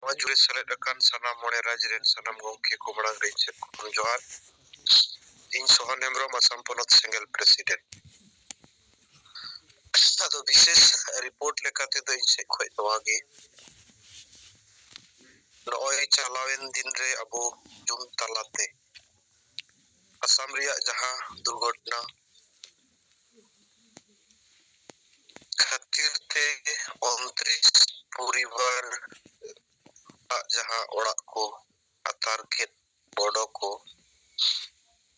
Maju select akan sanam mone rajren sanam gongke ko marang rin set ko johar. In Sohan Hembrom Assam Ponot Single President. Ado বিশেষ report লেখাতে তো ইনসে খয় তোয়াগে নয় চালাওয়েন দিন রে Abu zoom তালাতে Assam Riya যাহা দুর্ঘটনা খাতির তে 29 পরিবার যাহা ওড়াক ko atar ket bodo ko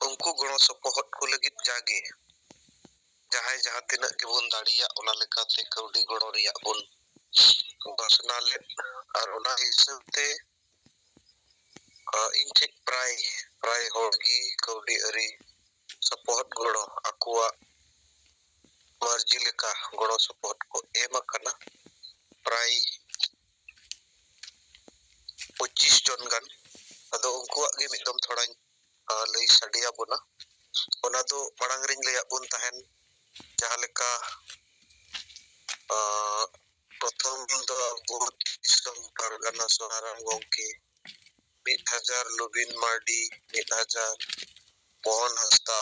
unku gono sopohot ko lagit jage jahay jaha tinak gibon dariya ona lekate kaudi gono riya bun घोषणा ले और उना हिसाबते इंचेक प्राय होगी कौड़ी अरी सपोर्ट गड़ो अकुआ मर्जी लेका गड़ो सपोर्ट को एम करना प्राय 25 जन गन अदो उनकुआ गे मिदम थोड़ा लई सडिया बुना ओना दो मांग रिंग ले बुन तहन जहां लेका प्रथम दो बहुत दिसम परगना सोहाराम गोंके 1000 लुबिन मार्डी 1000 मोहन हस्ता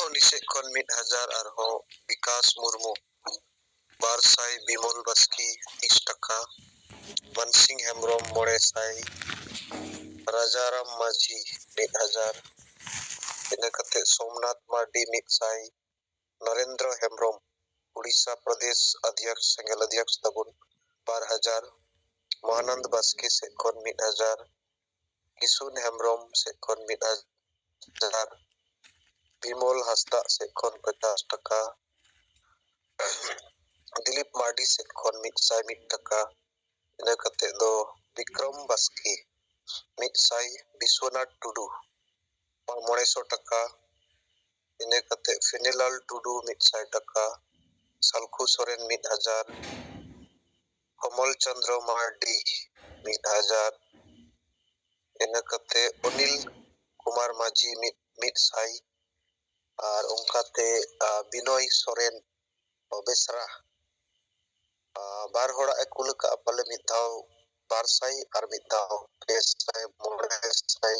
उनिसे खन 1000 और हो विकास मुर्मू बारसाई बिमल बस्की 30 टका मनसिंह हेम्ब्रोम मोड़ेसाई राजाराम माझी 1000 इना कते सोमनाथ मार्डी मिक्साई नरेंद्र हेम्ब्रोम उड़ीसा प्रदेश अध्यक्ष संगल अध्यक्ष तबुन 12000 महानंद बस्की से खन 1000 किशुन हेम्ब्रोम से खन 1000 बिमल हस्ता से खन 50 टका दिलीप मार्डी से खन 100 टका इना कते दो विक्रम बस्की 100 विश्वनाथ टुडू 900 टका इना कते फिनीलाल टुडू 100 टका सालखु सोरेन 1000 कमल चंद्र मार्डी 1000 इना कते अनिल कुमार माझी 100 और उनकाते बिनोय सोरेन बेसरा बार होड़ा कुल का पले मिदाव बारसाई और मिदाव पेसाई मोड़ेसाई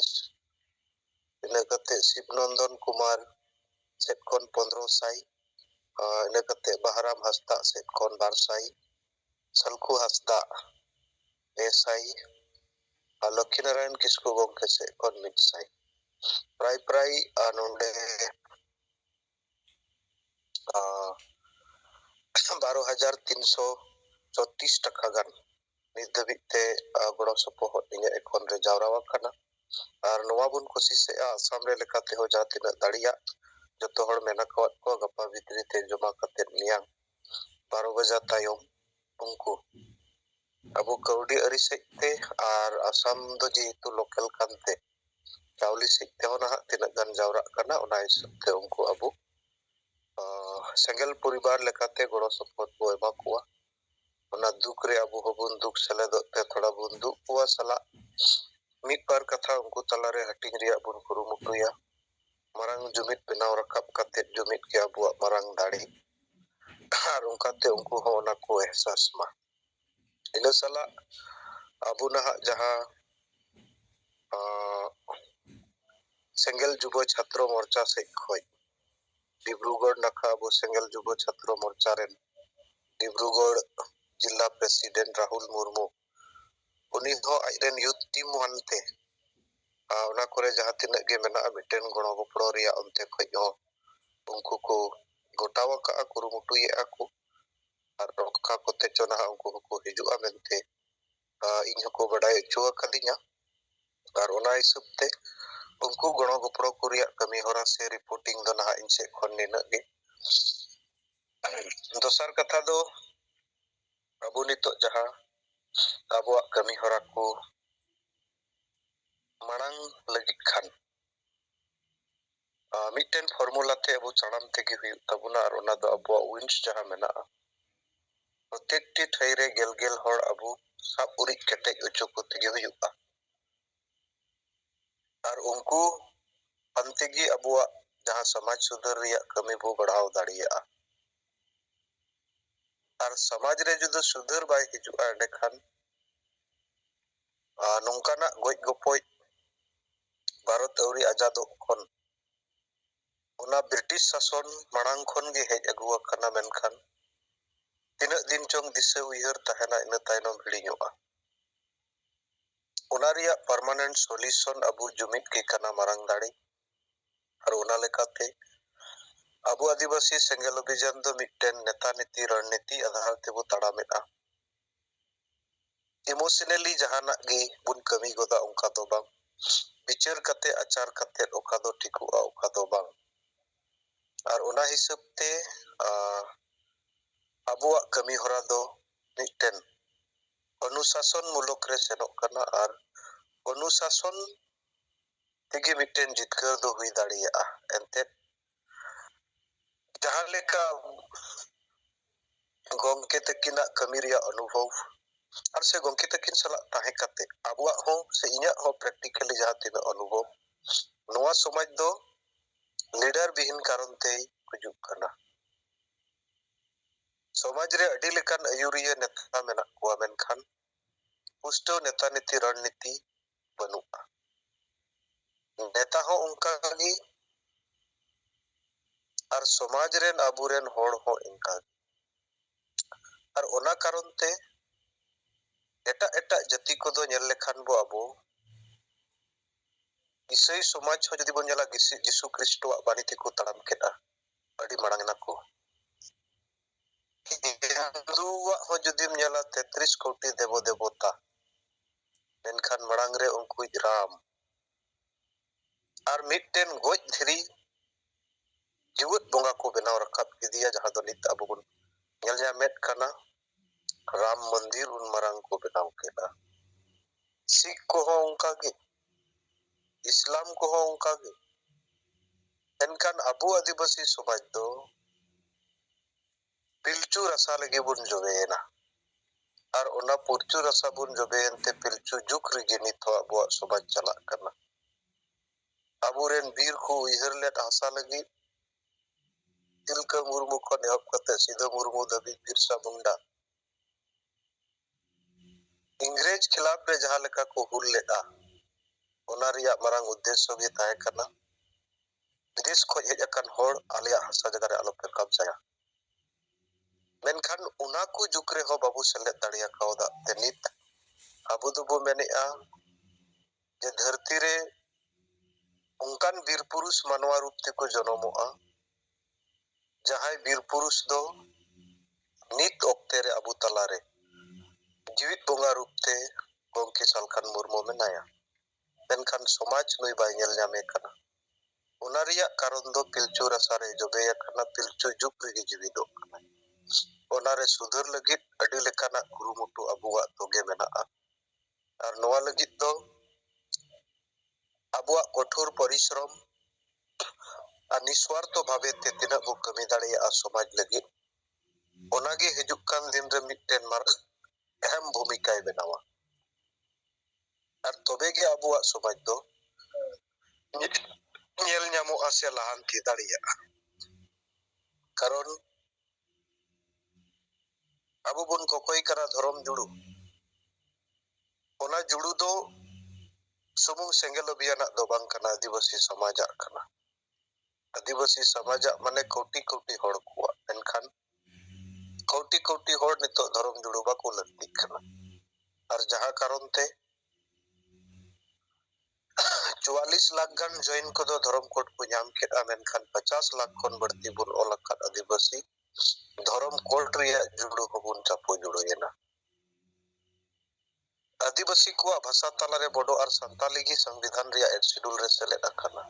इना कते शिवनंदन कुमार सेटकोन 1500 इना कते बहराम हस्ता सेटकोन बारसाई सलखु हस्ता एसाई लक्ष्मीनारायण किसको गोंके सेटकोन 100 प्राय नोंडे 12334 टका गान नित धबिते गड़ो सपोहट इने एखन रे जावरावा खाना और नवा बुन कोशिश से आसाम रे लेकाते हो जातिन दाड़िया जतो हड़ मेना कवात को गपा भितरी ते जमा कते नियां 12 बजा तायम उनको अबो कौडी अरी सेते और आसाम दो जेतु लोकल कानते चावली सेते होना तिना गान जावरा खाना ओना हिसाबते उनको अबो सेंगल परिवार लेकाते गड़ो सपोहट को एमा कुआ ओना दुख रे अबो हबुन दुख सेलेदते थोड़ा बुन दुख कुआ सला मिट बार कथा उनको तला रे हटिंग रिया बुन कुरुमुटुया marang jumit benaw rakap kate jumit ke abuak marang dari rungkate unku hona ko ehsas ma ila sala abu nah jaha single jubo छात्र मोर्चा से खोय डिब्रूगढ़ नखा अबु सिंगल जुबो छात्र मोर्चा रेन डिब्रूगढ़ जिला प्रेसिडेंट राहुल मुर्मू उनी हो आइरेन यूथ टीम वनते ओना करे जहां तिना गे मेना मिटेन गणो गपड़ो रिया अंते खय हो उनको को गोटावा का कुरुमुटुये आको और रखा कोते चोना उनको को हिजुआ मेनते इन को बडाय चुआ कदिnya और ओना हिसाबते उनको गणो गपड़ो को रिया कमी होरा से रिपोर्टिंग दो ना इनसे खन निना गे दोसर कथा दो अबु नितो जहां अबुआ कमी होरा को मांग लगित खान मिटेन फॉर्मूला ते अबु चढ़ाम तेगे हुई तबुना और ओना दो अबुआ विंस जहां मेना प्रत्येकटी ठाईरे गेल हर अबु साब उरी केटे उचो को तेगे हुईगा और उनको अंतेगी अबुआ जहां समाज सुधार रिया कमी बो बढ़ाव दाड़िया और समाज रे जुदो सुधार बाय हिजुआ एंडे खान nongkanak goj gopoj Bharat auri ajadok khon ona British sason marang khon ge hej agu akana menkhan tinak din chong disa uyhar tahena ina tainom hilinyoga ona riyak permanent solution abu jumit ke kana marang dare ar ona lekate abu adibasi sengel abhijan do mitten neta niti raniti adhar tebu tadameda emotionally jahanak ge bun kami goda onka do bang bicar kate acar kate oka do tikua oka do bang ar ona hisab te abuak kami hora do mitten अनुशासन मुलक रे सेनोक kana ar अनुशासन tege mitten jitkar do hui daᱲिया ente jahan leka gomke takinak kami riya anubhav ar se gomke takin salak tahe kate abuak ho se iñak ho practically jahan tina anubhav noa somaj do leader bihin karon te hujuk kana somaj re adi lekan ayuriya neta menak kuwa menkhan pusto neta niti raniti banu'a neta ho onka gi ar somaj ren aburen hor ho inka ar ona karon te eta jati ko do nyel lekhan bo abu isai somaj ho jodi bon nyala Jisu Kristo ak bani tiku taram keda adi marang nako Hindu ho jodi nyala 33 koti devo devota menkhan marang re unku Ram ar mitten goj dhiri jiwut bonga ko benaw rakap kidia jahan do nit abu bun nyal nyamet kana Ram mandir un marang ko benaw keda Sikh ko ho onka ge Islam ko ho onka ge enkan abu adibasi somaj do pilchu rasa lagi bun jobena ar ona purchu rasa bun jobe ente pilchu juk rigi nitho abuak somaj chalak kana aburen bir ko uihar let hasa lagi Tilka Murmu khon ehop kate Sidho Murmu dhabi Birsa Munda इंग्रेज खिलाफ रे जहां लेका को हुल लेदा ona riyak marang uddesho ge tahe kana विदेश खो हej akan hor aliya hasa jaga re alope kabjaya menkhan una ko jukre ho babu selet daड़िया kauda tenit abu dubu menea je dharti re onkan bir purus manwa rup te ko jonomoa jahai bir purus do nit okte re abu talare jiwit bonga rup te gomke salkhan murmu menaya menkhan somaj nui bai nyel nyame kana ona riyak karon do pilchu rasa re jobeya kana pilchu juk rigi jiwido kana ona re sudhar lagit adi lekana kurumutu abuak toge mena'a ar noa lagit do abuak kothor parishrom ar niswartho bhabe te tinak bo kami daᱲिया somaj lagit onage hijuk kan din re mitten mar aham bhumikai benawa ar tobe ge abuak somaj do nyel nyamoa se lahanti daᱲिया karon abu bun kokoi kana dhorom juru ona juru do sumung sengel abhiyanak do bang kana adibasi samajak kana adibasi samajak mane koti koti hor kuwa menkhan koti hor nitok dhorom juru bako laktik kana ar jaha karon te 44 lakh gan join ko do dhorom code ko nyam keda menkhan 50 lakh khon badti bun ol akat adibasi dhorom code riya juru ko bun chapo juru yena adibasi ko bhasa talare bodo ar santali gi संविधान riya schedule re selet akana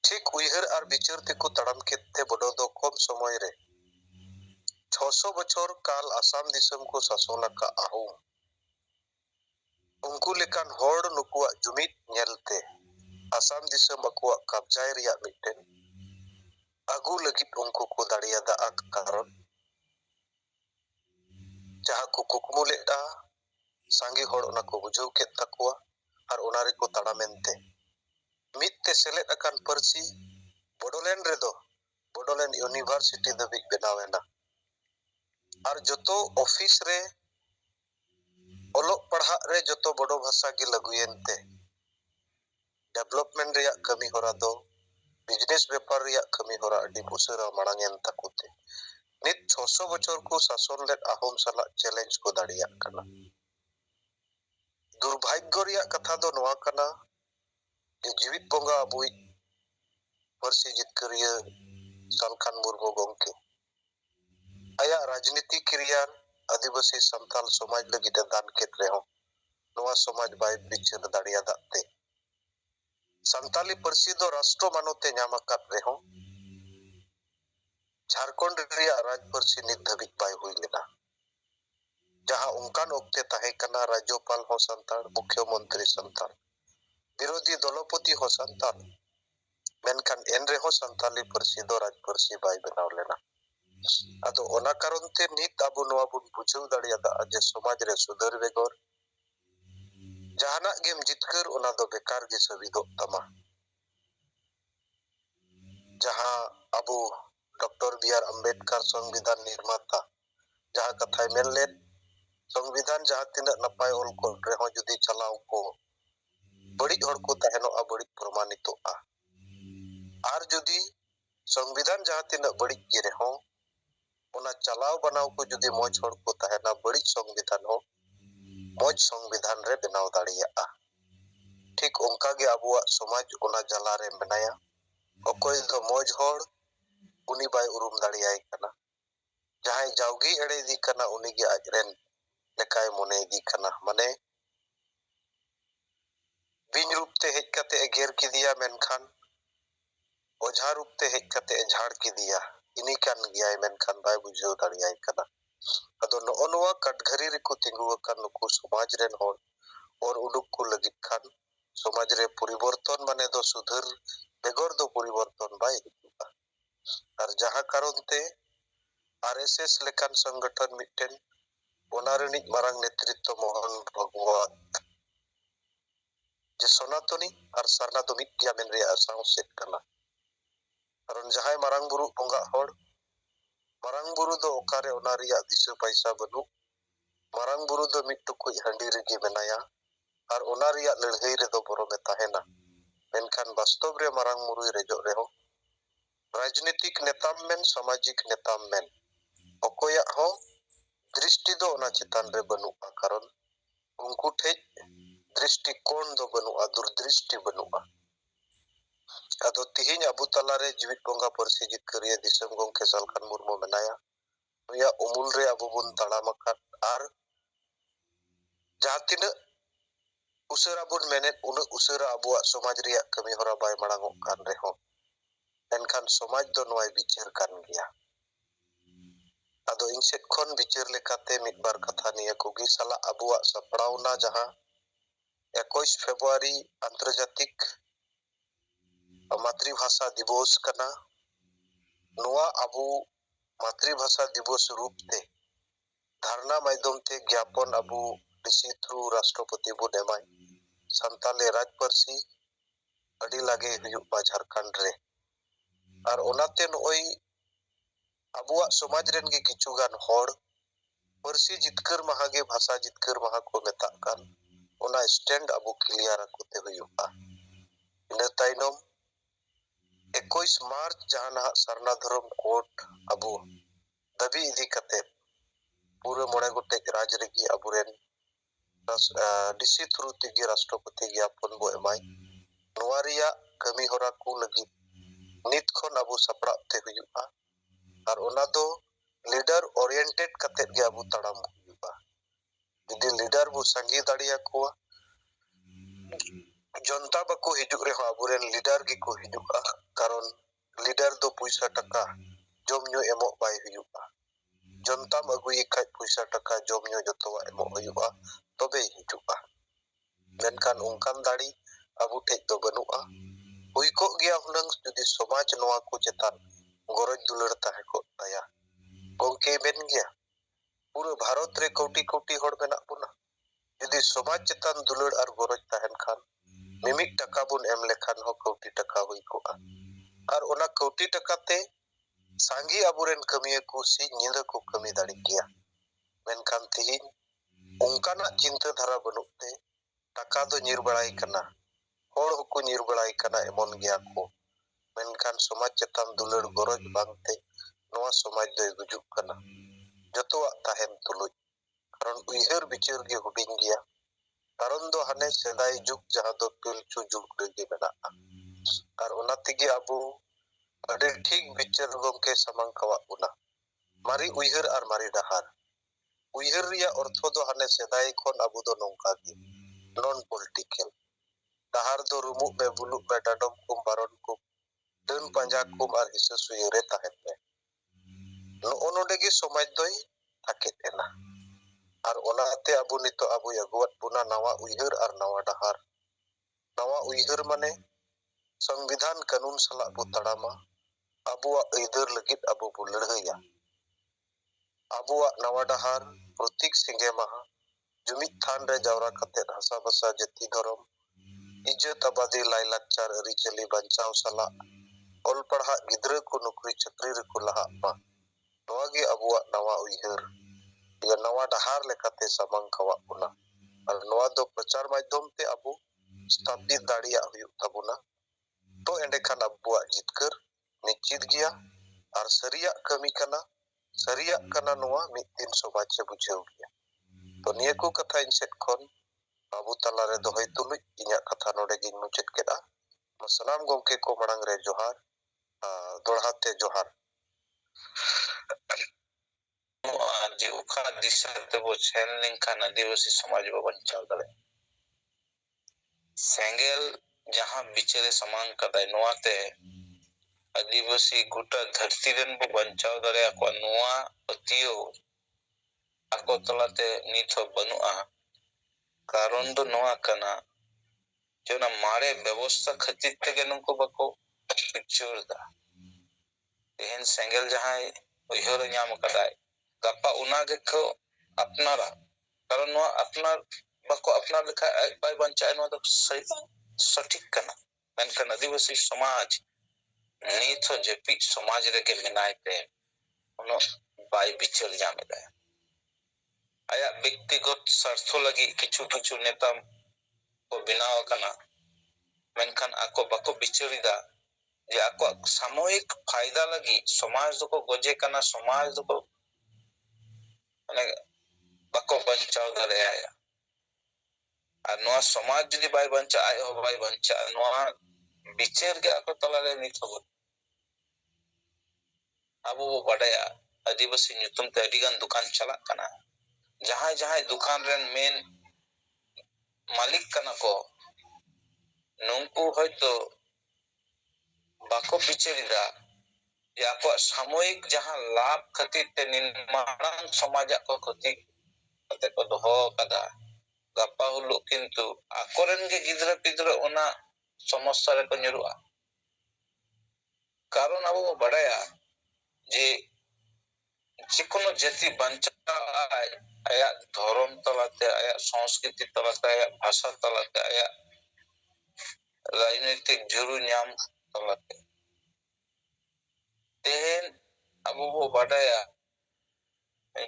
ठीक उइहर আর বিচার তেকো তাড়াম কেতে বড় দো কম সময় রে 600 বছর কাল আসাম দিসম ko শাসন aka ahum unku lekan hor nukuak jumit nyelte asam disam akuak kabjai riyak mitten agu lagit unku ko daড়िया da ak karon jaha ko kukmu leda sangi hor ona ko bujau ket takwa ar onare ko tadamente mitte selet akan parsi Bodoland redo Bodoland University dabik benawena ar joto office re olok parhak re joto bodo bhasa gi laguyente development reyak kami hora do business bepar reyak kami hora adi usara marangen takute nit 600 bochor ko sason led ahom salak challenge ko dariyak kana दुर्भाग्य रिया कथा दो नवा कना जे जीवित बोंगा अबुई परसी जितकरिया सालखान मुर्मू गोंके आया राजनीति क्रियान आदिवासी संथाल समाज लगी दान केत रेहो नवा समाज बाय बिचार दाड़िया दाते संताली परसी दो राष्ट्र मानोते न्यामकात रेहो झारखंड रिया राज परसी नित धबित बाय हुई लेना जहां उनकान ओक्ते ताहे कना राज्यपाल हो संताल मुख्यमंत्री संताल विरोधी दलपति हो संताल मेनखान एन रेहो संताली परसी दो राज परसी बाय बनाव लेना आदो ओना कारण ते नित आबो नवा बुन बुझाव दाड़ियादा जे समाज रे सुधर बेगोर जहाना गेम जितकर ओना दो बेकार गे सविदो तमा जहां आबो डॉक्टर बी.आर. अम्बेडकर संविधान निर्माता जहां कथाय मेनलेन संविधान जहां तिना नपाय ओल को रेहो जुदी चलाव को बड़ी हड़ को तहनो आ बड़ी प्रमाणितो आ आर जुदी संविधान जहां तिना बड़ी गे रेहो ओना चलाव बनाव को जुदी मोज हड़ को तहना बड़ी संविधान हो मोज संविधान रे बनाव दाड़िया ठीक उनका गे आबुआ समाज ओना जला रे बनाया अकोय दो मोज हड़ उनी बाय उरुम दाड़ियाय कना जहां जावगी एड़े दी कना उनी गे आजरेन लेकाय मोने दी कना माने बिन रूप ते हेज कते एगेर किदिया मेनखान ओझा रूप ते हेज कते झाड़ किदिया इनी कान गियाय मेनखान बाय बुझाव दाड़ियाय कना अदो नोआ कटघरी रे को तिंगु कन नुकु समाज रेन होड़ और उडुक को लगित खान समाज रे परिवर्तन माने दो सुधर बेगोर दो परिवर्तन बाय हिजुआ और जहां कारण ते आरएसएस लेकान संगठन मिटेन ओनारनिक मारंग नेतृत्व मोहन भगवत जे सनातनी और सरना दो मिट गया मेन रे आसाव सेट कना कारण जहां मारंग बुरु बोंगा होड़ मारंग बुरु दो ओकारे ओनारिया दिशा पैसा बनु मारंग बुरु दो मिट टुकुई हंडी रेगी बनाया और ओनारिया लड़हई रे दो बरो में ताहेना मेनखान वास्तव रे मारंग मुरुई रेजो रेहो राजनीतिक नेताम मेन सामाजिक नेताम मेन अकोया हो दृष्टि दो ओना चितान रे बनुआ कारण उनको ठे दृष्टिकोण दो बनुआ दूरदृष्टि बनुआ आदो तिहिन अबु तला रे जीवित बोंगा परसी जितकरिया दिसम गोंके सालखान मुर्मू बनाया या उमुल रे अबु बुन तड़ामकात आर जहां तिना उसरा बुन मेने उन उसरा अबुआ समाज रिया कमी होरा बाय मांगो कान रेहो एनखान समाज दो नोय बिचार कान गया आदो इन सेट खन बिचार लेकाते मिद बार कथा निया कुगी साला अबुआ सपड़ावना जहां 21 फेब्रुआरी अंतर्जातिक मातृभाषा दिवस कना नोआ अबु मातृभाषा दिवस रूप ते धारणा माध्यम ते ज्ञापन अबु डिसी थ्रू राष्ट्रपति बुन एमाय संताले राज परसी अडी लागे हुयुग बा झारखंड रे और ओनाते नोई अबुआ समाज रेन गे किचुगान होड़ परसी जितकर महा गे भाषा जितकर महा को मेता कान ओना स्टैंड अबु क्लियर कोते हुयुगा इना ताइनम 21 मार्च जहां सरना धर्म कोर्ट अबु दबी इदी कते पूरे मोड़े गोटे राज रेगी अबुरेन डीसी थ्रू तेगी राष्ट्रपति ज्ञापन बो एमाय नोवारिया कमी होरा को लगी नित खन अबु सपड़ा ते हुयुगा और ओना दो लीडर ओरिएंटेड कते गे अबु तड़ाम हुयुगा यदि लीडर बु संगी दाड़िया को जनता बको हिजुग रे अबुरेन लीडर गे को हिजुगा कारण लीडर दो पैसा टका जमन्यो एमो बाय हुयुगा जनता अगुई खाय पैसा टका जमन्यो जतवा एमो हुयुगा तबे हिजुगा मेनखान उनकान दाड़ी अबु ठेज दो बनुआ हुई को गया हुनंग जुदी समाज नोआ को चेतान गरज दुलड़ ताहे को ताया गोंके बेन गया पूरे भारत रे कोटी कोटी होड़ मेना बुना जुदी समाज चेतान दुलड़ और गरज ताहेन खान मिमिक टका बुन एम लेखान हो कोटी टका हुई को और ओना कोटी टका ते सांगी अबुरेन कमिया को सी निंदा को कमी दाड़ी किया मेनखान तिहिन ᱚᱱᱠᱟᱱᱟᱜ ᱪᱤᱱᱛᱟᱹ ᱫᱷᱟᱨᱟ ᱵᱟᱹᱱᱩᱜ ᱛᱮ ᱴᱟᱠᱟ ᱫᱚ ᱧᱤᱨ ᱵᱟᱲᱟᱭ ᱠᱟᱱᱟ, ᱦᱚᱲ ᱦᱚᱸᱠᱚ ᱧᱤᱨ ᱵᱟᱲᱟᱭ ᱠᱟᱱᱟ, ᱮᱢᱚᱱ ᱜᱮᱭᱟ ᱠᱚ, ᱢᱮᱱᱠᱷᱟᱱ ᱥᱚᱢᱟᱡᱽ ᱪᱮᱛᱟᱱ ᱫᱩᱞᱟᱹᱲ ᱜᱚᱨᱚᱡ ᱵᱟᱝᱛᱮ ᱱᱚᱣᱟ ᱥᱚᱢᱟᱡᱽ ᱫᱚᱭ ᱜᱩᱡᱩᱜ ᱠᱟᱱᱟ, ᱡᱚᱛᱚᱣᱟᱜ ᱛᱟᱦᱮᱱ ᱛᱩᱞᱩᱡ, ᱠᱟᱨᱚᱱ ᱩᱭᱦᱟᱹᱨ ᱵᱤᱪᱟᱹᱨ ᱜᱮ ᱦᱩᱰᱤᱧ ᱜᱮᱭᱟ, ᱠᱟᱨᱚᱱ ᱫᱚ ᱦᱟᱱᱮ ᱥᱮᱫᱟᱭ ᱡᱩᱜᱽ ᱡᱟᱦᱟᱸ ᱫᱚ ᱯᱤᱞᱪᱩ ᱡᱩᱜᱽ ᱨᱮᱜᱮ ᱢᱮᱱᱟᱜᱼᱟ, ᱟᱨ ᱚᱱᱟ ᱛᱮᱜᱮ ᱟᱵᱚ ᱟᱹᱰᱤ ᱴᱷᱤᱠ ᱵᱤᱪᱟᱹᱨ ᱜᱚᱢᱠᱮ ᱥᱟᱢᱟᱝ ᱠᱟᱣᱟᱜ ᱵᱚᱱᱟ, ᱢᱟᱨᱮ ᱩᱭᱦᱟᱹᱨ ᱟᱨ ᱢᱟᱨᱮ ᱰᱟᱦᱟᱨ, ᱩᱭᱦᱟᱹᱨ ᱨᱮᱭᱟᱜ ᱚᱨᱛᱷᱚ ᱫᱚ ᱦᱟᱱᱮ ᱥᱮᱫᱟᱭ ᱠᱷᱚᱱ ᱟᱵᱚ ᱫᱚ ᱱᱚᱝᱠᱟ ᱜᱮ, ᱱᱚᱱ ᱯᱚᱞᱤᱴᱤᱠᱮᱞ, ᱰᱟᱦᱟᱨ ᱫᱚ ᱨᱩᱢᱩᱜ ᱢᱮ ᱵᱩᱞᱩᱜ ᱢᱮ ᱰᱟᱰᱚᱢ ᱠᱚᱢ ᱵᱟᱨᱚᱱ ᱠᱚᱢ, ᱰᱟᱹᱱ ᱯᱟᱸᱡᱟ ᱠᱚᱢ ᱟᱨ ᱦᱤᱥᱟᱹ ᱥᱩᱭᱟᱹ ᱨᱮ ᱛᱟᱦᱮᱱ ᱢᱮ, ᱱᱚᱜᱼᱚ ᱱᱚᱰᱮ ᱜᱮ ᱥᱚᱢᱟᱡᱽ ᱫᱚᱭ ᱛᱷᱟᱠᱮᱫ ᱮᱱᱟ, ᱟᱨ ᱚᱱᱟᱛᱮ ᱟᱵᱚ ᱱᱤᱛᱚᱜ ᱟᱵᱚᱭ ᱟᱹᱜᱩᱣᱟᱫ ᱵᱚᱱᱟ ᱱᱟᱣᱟ ᱩᱭᱦᱟᱹᱨ ᱟᱨ ᱱᱟᱣᱟ ᱰᱟᱦᱟᱨ, ᱱᱟᱣᱟ ᱩᱭᱦᱟᱹᱨ ᱢᱟᱱᱮ ᱥᱚᱝᱵᱤᱫᱷᱟᱱ ᱠᱟᱹᱱᱩᱱ ᱥᱟᱞᱟᱜ ᱵᱚ ᱛᱟᱲᱟᱢᱟ, ᱟᱵᱚᱣᱟᱜ ᱟᱹᱭᱫᱟᱹᱨ ᱞᱟᱹᱜᱤᱫ ᱟᱵᱚ ᱵᱚ ᱞᱟᱹᱲᱦᱟᱹᱭᱟ, ᱟᱵᱚᱣᱟᱜ ᱱᱟᱣᱟ ᱰᱟᱦᱟᱨ ᱯᱨᱚᱛᱤᱠ ᱥᱤᱸᱜᱮ ᱢᱟᱦᱟ, ᱡᱩᱢᱤᱫ ᱛᱷᱟᱱ ᱨᱮ ᱡᱟᱣᱨᱟ ᱠᱟᱛᱮᱫ ᱦᱟᱥᱟ ᱵᱷᱟᱥᱟ ᱡᱟᱹᱛᱤ ᱫᱷᱚᱨᱚᱢ, ᱤᱡᱽᱡᱚᱛ ᱟᱵᱟᱫᱤ ᱞᱟᱭᱼᱞᱟᱠᱪᱟᱨ ᱟᱹᱨᱤᱪᱟᱹᱞᱤ ᱵᱟᱧᱪᱟᱣ ᱥᱟᱞᱟᱜ, ᱚᱞ ᱯᱟᱲᱦᱟᱜ ᱜᱤᱫᱽᱨᱟᱹ ᱠᱚ ᱱᱩᱠᱨᱤ ᱪᱟᱹᱠᱨᱤ ᱨᱮᱠᱚ ᱞᱟᱦᱟᱜ ᱢᱟ, ᱱᱚᱣᱟ ᱜᱮ ᱟᱵᱚᱣᱟᱜ ᱱᱟᱣᱟ ᱩᱭᱦᱟᱹᱨ, ᱱᱟᱣᱟ ᱰᱟᱦᱟᱨ ᱞᱮᱠᱟᱛᱮ ᱥᱟᱢᱟᱝ ᱠᱟᱣᱟᱜ ᱵᱚᱱᱟ, ᱟᱨ ᱱᱚᱣᱟ ᱫᱚ ᱯᱨᱚᱪᱟᱨ ᱢᱟᱫᱽᱫᱷᱚᱢ ᱛᱮ ᱟᱵᱚ ᱥᱛᱷᱟᱯᱤᱛ ᱫᱟᱲᱮᱭᱟᱜ ᱦᱩᱭᱩᱜ ᱛᱟᱵᱚᱱᱟ, ᱛᱚ ᱮᱸᱰᱮᱠᱷᱟᱱ ᱟᱵᱚᱣᱟᱜ ᱡᱤᱛᱠᱟᱹᱨ ᱱᱤᱥᱪᱤᱛ ᱜᱮᱭᱟ, ᱟᱨ ᱥᱟᱹᱨᱤᱭᱟᱜ ᱠᱟᱹᱢᱤ ᱠᱟᱱᱟ, ᱥᱟᱹᱨᱤᱭᱟᱜ ᱠᱟᱱᱟ ᱱᱚᱣᱟ ᱢᱤᱫ ᱫᱤᱱ ᱥᱚᱢᱟᱡᱽ ᱮ ᱵᱩᱡᱷᱟᱹᱣ ᱜᱮᱭᱟ, ᱛᱚ ᱱᱤᱭᱟᱹ ᱠᱚ ᱠᱟᱛᱷᱟ ᱤᱧ ᱥᱮᱫ ᱠᱷᱚᱱ ᱟᱵᱚ ᱛᱟᱞᱟᱨᱮ ᱫᱚᱦᱚᱭ ᱛᱩᱞᱩᱡ ᱤᱧᱟᱹᱜ ᱠᱟᱛᱷᱟ ᱱᱚᱰᱮ ᱜᱤᱧ ᱢᱩᱪᱟᱹᱫ ᱠᱮᱫᱟ, ᱥᱟᱱᱟᱢ ᱜᱚᱢᱠᱮ ᱠᱚ ᱢᱟᱲᱟᱝ ᱨᱮ ᱡᱚᱦᱟᱨ, ᱫᱚᱲᱦᱟ ᱛᱮ ᱡᱚᱦᱟᱨ। ᱡᱮ ᱚᱠᱟ ᱫᱤᱥᱟᱹ ᱛᱮᱵᱚ ᱥᱮᱱ ᱞᱮᱱᱠᱷᱟᱱ ᱟᱹᱫᱤᱵᱟᱹᱥᱤ ᱥᱚᱢᱟᱡᱽ ᱵᱚ ᱵᱟᱧᱪᱟᱣ ᱫᱟᱲᱮᱭᱟᱜᱼᱟ, ᱥᱮᱸᱜᱮᱞ ᱡᱟᱦᱟᱸ ᱵᱤᱪᱟᱹᱨᱮ ᱥᱟᱢᱟᱝ ᱠᱟᱫᱟᱭ, ᱱᱚᱣᱟᱛᱮ ᱟᱹᱫᱤᱵᱟᱹᱥᱤ ᱜᱚᱴᱟ ᱫᱷᱟᱹᱨᱛᱤ ᱨᱮᱱ ᱵᱚ ᱵᱟᱧᱪᱟᱣ ᱫᱟᱲᱮᱭᱟᱠᱚᱣᱟ, ᱱᱚᱣᱟ ᱯᱟᱹᱛᱭᱟᱹᱣ ᱟᱠᱚ ᱛᱟᱞᱟᱛᱮ ᱱᱤᱛ ᱦᱚᱸ ᱵᱟᱹᱱᱩᱜᱼᱟ, ᱠᱟᱨᱚᱱ ᱫᱚ ᱱᱚᱣᱟ ᱠᱟᱱᱟ ᱡᱮ ᱚᱱᱟ ᱢᱟᱨᱮ ᱵᱮᱵᱚᱥᱛᱷᱟ ᱠᱷᱟᱹᱛᱤᱨ ᱛᱮᱜᱮ ᱱᱩᱠᱩ ᱵᱟᱠᱚ ᱵᱤᱪᱟᱹᱨ ᱫᱟ, ᱛᱮᱦᱮᱧ ᱥᱮᱸᱜᱮᱞ ᱡᱟᱦᱟᱸᱭ ᱩᱭᱦᱟᱹᱨ ᱧᱟᱢ ᱠᱟᱫᱟᱭ, ᱜᱟᱯᱟ ᱚᱱᱟ ᱜᱮᱠᱚ ᱟᱯᱱᱟᱨᱟ, ᱠᱟᱨᱚᱱ ᱱᱚᱣᱟ ᱟᱯᱱᱟᱨ ᱵᱟᱠᱚ ᱟᱯᱱᱟᱨ ᱞᱮᱠᱷᱟᱱ ᱟᱡ ᱵᱟᱭ ᱵᱟᱧᱪᱟᱜᱼᱟ, ᱱᱚᱣᱟ ᱫᱚ ᱥᱚᱴᱷᱤᱠ ᱠᱟᱱᱟ, ᱢᱮᱱᱠᱷᱟᱱ ᱟᱹᱫᱤᱵᱟᱹᱥᱤ ᱥᱚᱢᱟᱡᱽ ᱱᱤᱛ ᱦᱚᱸ ᱡᱟᱹᱯᱤᱫ ᱥᱚᱢᱟᱡᱽ ᱨᱮᱜᱮ ᱢᱮᱱᱟᱭ ᱛᱮ ᱩᱱᱟᱹᱜ ᱵᱟᱭ ᱵᱤᱪᱟᱹᱨ ᱧᱟᱢ ᱮᱫᱟ, ᱟᱭᱟᱜ ᱵᱮᱠᱛᱤᱜᱚᱛ ᱥᱟᱨᱛᱷᱚ ᱞᱟᱹᱜᱤᱫ ᱠᱤᱪᱷᱩ ᱱᱮᱛᱟ ᱠᱚ ᱵᱮᱱᱟᱣ ᱟᱠᱟᱱᱟ, ᱢᱮᱱᱠᱷᱟᱱ ᱟᱠᱚ ᱵᱟᱠᱚ ᱵᱤᱪᱟᱹᱨ ᱮᱫᱟ ᱡᱮ ᱟᱠᱚᱣᱟᱜ ᱥᱟᱢᱚᱭᱤᱠ ᱯᱷᱟᱭᱫᱟ ᱞᱟᱹᱜᱤᱫ ᱥᱚᱢᱟᱡᱽ ᱫᱚᱠᱚ ᱜᱚᱡᱮ ᱠᱟᱱᱟ, ᱥᱚᱢᱟᱡᱽ ᱫᱚᱠᱚ ᱵᱟᱠᱚ ᱵᱟᱧᱪᱟᱣ ᱫᱟᱲᱮᱭᱟᱭᱟ, ᱟᱨ ᱱᱚᱣᱟ ᱥᱚᱢᱟᱡᱽ ᱡᱩᱫᱤ ᱵᱟᱭ ᱵᱟᱧᱪᱟᱜᱼᱟ, ᱟᱡ ᱦᱚᱸ ᱵᱟᱭ ᱵᱟᱧᱪᱟᱜᱼᱟ, ᱱᱚᱣᱟ ᱵᱤᱪᱟᱹᱨ ᱜᱮ ᱟᱠᱚ ᱛᱟᱞᱟᱨᱮ ᱱᱤᱛ ᱦᱚᱸ ᱟᱵᱚ ᱵᱚ ᱵᱟᱰᱟᱭᱟ, ᱟᱹᱫᱤᱵᱟᱹᱥᱤ ᱧᱩᱛᱩᱢ ᱛᱮ ᱟᱹᱰᱤᱜᱟᱱ ᱫᱚᱠᱟᱱ ᱪᱟᱞᱟᱜ ᱠᱟᱱᱟ, ᱡᱟᱦᱟᱸᱭ ᱫᱚᱠᱟᱱ ᱨᱮᱱ ᱢᱮᱱ ᱢᱟलिᱠ ᱠᱟᱱᱟ ᱠᱚ, ᱱᱩᱝᱠᱩ ᱦᱚᱭᱛᱳ ᱵᱟᱠᱚ ᱵᱤᱪᱟᱹᱨ ᱮᱫᱟ ᱡᱮ ᱟᱠᱚᱣᱟᱜ ᱥᱟᱢᱚᱭᱤᱠ ᱡᱟᱦᱟᱸ ᱞᱟᱵᱷ ᱠᱷᱟᱹᱛᱤᱨ ᱛᱮ ᱢᱟᱲᱟᱝ ᱥᱚᱢᱟᱡᱟᱜ ᱠᱚ ᱠᱷᱚᱛᱤ ᱠᱟᱛᱮ ᱠᱚ ᱫᱚᱦᱚ ᱟᱠᱟᱫᱟ, ᱜᱟᱯᱟ ᱦᱤᱞᱳᱜ ᱠᱤᱱᱛᱩ ᱟᱠᱚᱨᱮᱱ ᱜᱮ ᱜᱤᱫᱽᱨᱟᱹ ᱯᱤᱫᱽᱨᱟᱹ ᱚᱱᱟ ᱥᱚᱢᱚᱥᱥᱟ ᱨᱮᱠᱚ ᱧᱩᱨᱩᱜᱼᱟ, ᱠᱟᱨᱚᱱ ᱟᱵᱚ ᱵᱚ ᱵᱟᱰᱟᱭᱟ ᱡᱮ ᱡᱮᱠᱳᱱᱳ ᱡᱟᱹᱛᱤ ᱵᱟᱧᱪᱟᱜ ᱟᱭᱟᱜ ᱫᱷᱚᱨᱚᱢ ᱛᱟᱞᱟᱛᱮ, ᱟᱭᱟᱜ ᱥᱚᱝᱥᱠᱨᱤᱛᱤ ᱛᱟᱞᱟᱛᱮ, ᱟᱭᱟᱜ ᱵᱷᱟষᱟ ᱛᱟᱞᱟᱛᱮ, ᱟᱭᱟᱜ ᱨᱟᱡᱱᱳᱭᱛᱤᱠ ᱡᱩᱨᱩ ᱧᱟᱢ ᱛᱟᱞᱟᱛᱮ। ᱛᱮᱦᱮᱧ ᱟᱵᱚ ᱵᱚ ᱵᱟᱰᱟᱭᱟ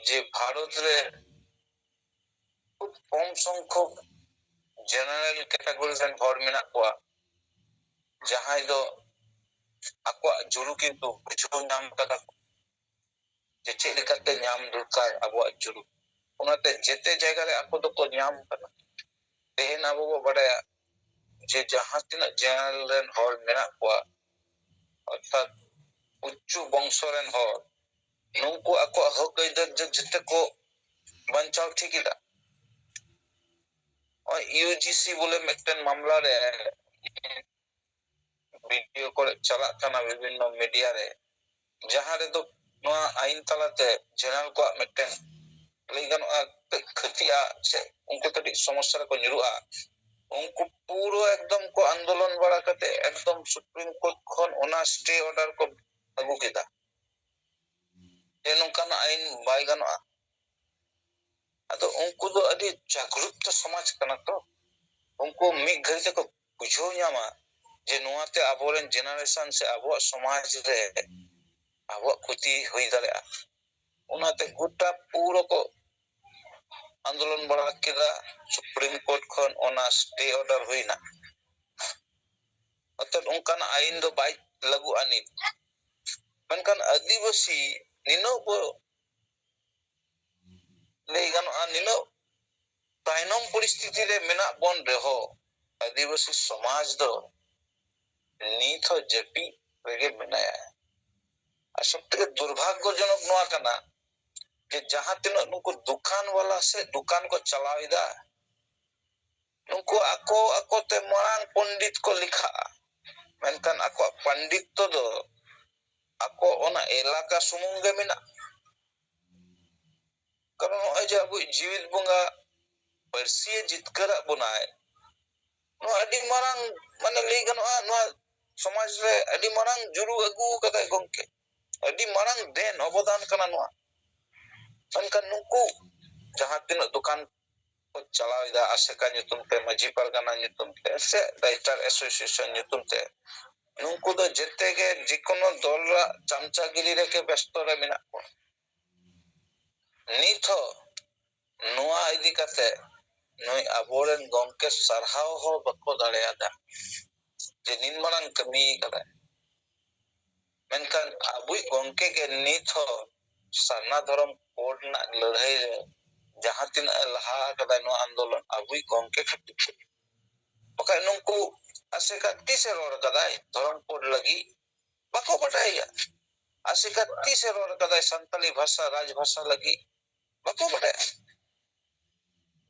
ᱡᱮ ᱵᱷᱟᱨᱚᱛ ᱨᱮ ᱠᱷᱩᱵ ᱠᱚᱢ ᱥᱚᱝᱠᱷᱚᱠ ᱡᱮᱱᱟরেল ᱠᱮᱴᱟᱜᱚᱨᱤ ᱨᱮᱱ ᱦᱚᱲ ᱢᱮᱱᱟᱜ ᱠᱚᱣᱟ, ᱡᱟᱦᱟᱸᱭ ᱫᱚ ᱟᱠᱚᱣᱟᱜ ᱡᱩᱨᱩ ᱠᱤᱱᱛᱩ ᱵᱩᱡᱷᱟᱹᱣ ᱧᱟᱢ ᱠᱟᱫᱟ ᱠᱚ ᱡᱮ ᱪᱮᱫ ᱞᱮᱠᱟᱛᱮ ᱧᱟᱢ ᱫᱚᱨᱠᱟর ᱟᱵᱚᱣᱟᱜ ᱡᱩᱨᱩ, ᱚᱱᱟᱛᱮ ᱡᱮᱛᱮ ᱡᱟᱭᱜᱟ ᱨᱮ ᱟᱠᱚ ᱫᱚᱠᱚ ᱧᱟᱢ ᱠᱟᱫᱟ। ᱛᱮᱦᱮᱧ ᱟᱵᱚ ᱵᱚ ᱵᱟᱰᱟᱭᱟ ᱡᱮ ᱡᱟᱦᱟᱸ ᱛᱤᱱᱟᱹᱜ ᱡᱮᱱᱟরেল ᱨᱮᱱ ᱦᱚᱲ ᱢᱮᱱᱟᱜ ᱠᱚᱣᱟ, ᱚᱨᱛᱷᱟᱛ ᱩᱪᱪᱚ ᱵᱚᱝᱥᱚ ᱨᱮᱱ ᱦᱚᱲ, ᱱᱩᱝᱠᱩ ᱟᱠᱚᱣᱟᱜ ᱦᱚᱠ ᱟᱹᱭᱫᱟᱹᱨ ᱡᱮᱛᱮ ᱠᱚ ᱵᱟᱧᱪᱟᱣ ᱴᱷᱤᱠ ᱮᱫᱟ। ইউজিসি বলে মিদᱴেন মামলা রে ভিডিও করে চালাক কানা বিভিন্ন মিডিয়া রে, যাহার রে তো নোয়া আইন তালাতে জেনারেল को মিদটেন লই গানোआ ক্ষতিয়া সে উনকু কটি সমস্যা রে কো নিরুआ, उनको पूरा एकदम को आंदोलन बड़ा करते एकदम सुप्रीम कोर्ट खन ओना स्टे ऑर्डर को अगू केदा जे नोंकान आईन बाय गानोआ। अदो उनको दो अभी जागरूक समाज कना तो उनको मिद घड़ी से को बुझाव ᱧᱟᱢᱟ जे नोआते आबोरेन जेनारेशन से आबो समाज रे आबो क्षति हुई दाड़ेआ, ओनाते गोटा पूरा को आंदोलन बड़ा केदा सुप्रीम कोर्ट खन ओना स्टे ऑर्डर हुईना अतः उनकान आईन दो बाई लागू आनी मेनकान आदिवासी निनो बो लई गानोआ निनो तायनम परिस्थिति रे मेना बोन रेहो आदिवासी समाज दो नीत हो जपी रेगे मेनाया सबसे दुर्भाग्यजनक नोआ कना कि जहां तीन नुको दुकान वाला से दुकान को चलाविदा नुको ako ako te marang पंडित को लिखा मेनकान ako पंडित तो दो ako ona elaka sumung ge mena karon noy je abu जीवित bunga persie jitkara bunai no adi marang mane lei ganoa no समाज रे adi marang juru agu kata gongke adi marang den obodan kana no मेनकान नुको जहां तीन दुकान को चलाविदा आसेका nyutum te maji pargana nyutum te se writer association nyutum te नुको दो जते के जिकोनो दलरा चमचागिरी रे के व्यस्त रे मेना को निथो नोआ इदी कते नोय अबोरेन गंके सरहाव हो बको दाड़ेयादा जे निनमरन कमी कदा मेनकान अबुई गंके के निथो सरना धर्म कोड ना लड़ाई रे जहां तीन लहा कदा नो आंदोलन अबुई गंके खातिर बका नुको आसेका तीसे रोड कदा धर्म कोड लगी बको बटाया आसेका तीसे रोड कदा संताली भाषा राजभाषा लगी बको बटाया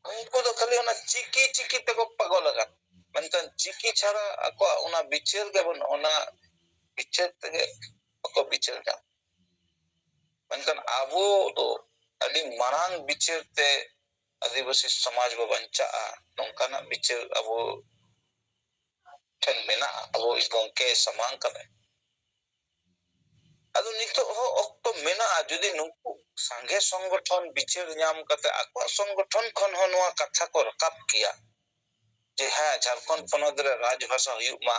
उनको तो खाली ओना चिकी चिकी ते को पागल लगा मेनकान चिकी छाड़ा ako ओना बिचेर के बन ओना बिचेर ते को बिचेर का मेनकान आबो तो अडी मारांग बिचेर ते आदिवासी समाज को बंचा नोंकाना बिचेर अबो ठन मेना अबो गंके समांग करे अदो नितो हो ऑक्टो मेना जुदी नुकु संगे संगठन बिचेर ᱧᱟᱢ कते ako संगठन खन हो नोआ कथा को रकाब किया जे हां झारखंड पनोद रे राजभाषा हुयुग मा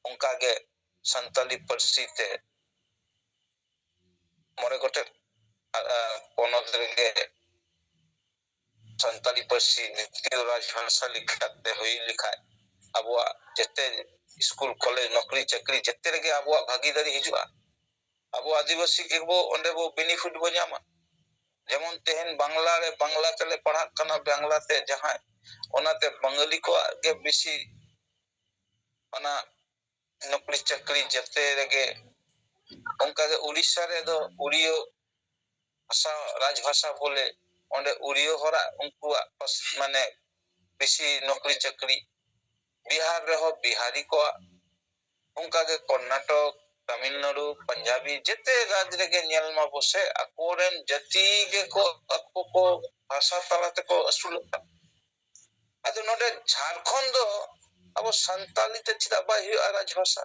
उनका के संताली परसी ते मोरे गोटे पनोद रे के संताली परसी नित्य राजभाषा लिखाते हुई लिखा अबुआ जते स्कूल कॉलेज नौकरी चाकरी जते रे अबुआ भागीदारी हिजुआ अबो आदिवासी के बो ओंडे बो बेनिफिट बो ᱧᱟᱢᱟ जेमन तेहन बांग्ला रे बांग्ला तेले पढ़ा कना बांग्ला ते जहां ओनाते बंगाली को के बेसी ओना नौकरी चाकरी जते रेगे उनका के उड़ीसा रे दो उड़ियो भाषा राजभाषा बोले ओंडे उड़ियो होरा उनको माने बेसी नौकरी चाकरी बिहार रे हो बिहारी को उनका के कर्नाटक तमिलनाडु पंजाबी जते राज्य रे के ᱧᱮᱞ बसे अकोरेन जति के को अको को भाषा तलाते को असुलता अदो नोडे झारखंड दो अब संताली ते चिदा बा हियो राजभाषा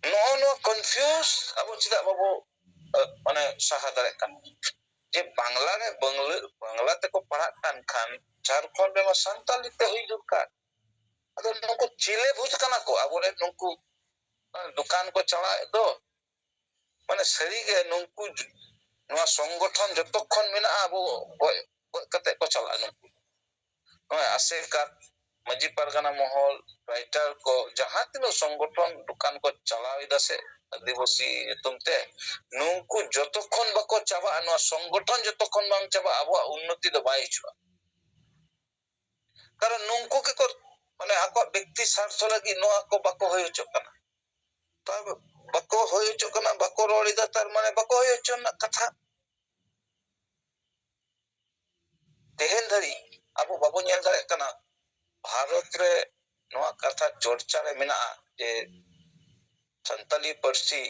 नो नो कंफ्यूज अब चिदा बाबू माने सहा दारे कान जे बांग्ला रे बांग्ला ते को पढ़ा कान खान झारखंड में संताली ते हुई दुका अदो नको चिले भूत कना को अबोरे नको दुकान को चला दो माने सरी के नुंकु नवा संगठन जतखन मेना अबो कते को चला नुंकु नवा आसेका मजी परगना महल राइटर को जहां तिनो संगठन दुकान को चलाविदा से आदिवासी तुमते नुंकु जतखन बको चाबा नवा संगठन जतखन बांग चाबा अबो उन्नति दो बाई छुआ कारण नुंकु के को माने आको व्यक्ति स्वार्थ लगी नवा को बको होय चकना तब बको होय चकना बको रोड़ीदा तार माने बको होय चना कथा तेहन धरी अबो बाबो ᱧᱮᱞ दारे कना भारत रे नवा कथा चर्चा रे मेना जे संताली परसी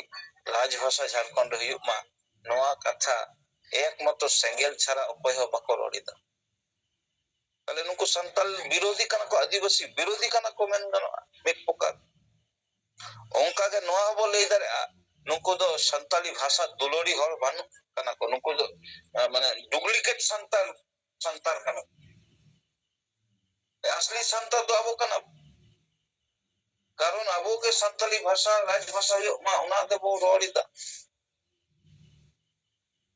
राजभाषा झारखंड हुयुग मा नवा कथा एकमात्र सेंगेल छाड़ा उपाय हो बको रोड़ीदा तले नुको संताल विरोधी कना को आदिवासी विरोधी कना को मेन गनो मिट प्रकार ओंका के नोआ बो ले दारे नुको दो संताली भाषा दुलोड़ी हर बानु कना को नुको दो माने डुप्लीकेट संताल कना असली संताल दो अबो कना कारण अबो के संताली भाषा राजभाषा यो मा उना दे बो रोड़ीदा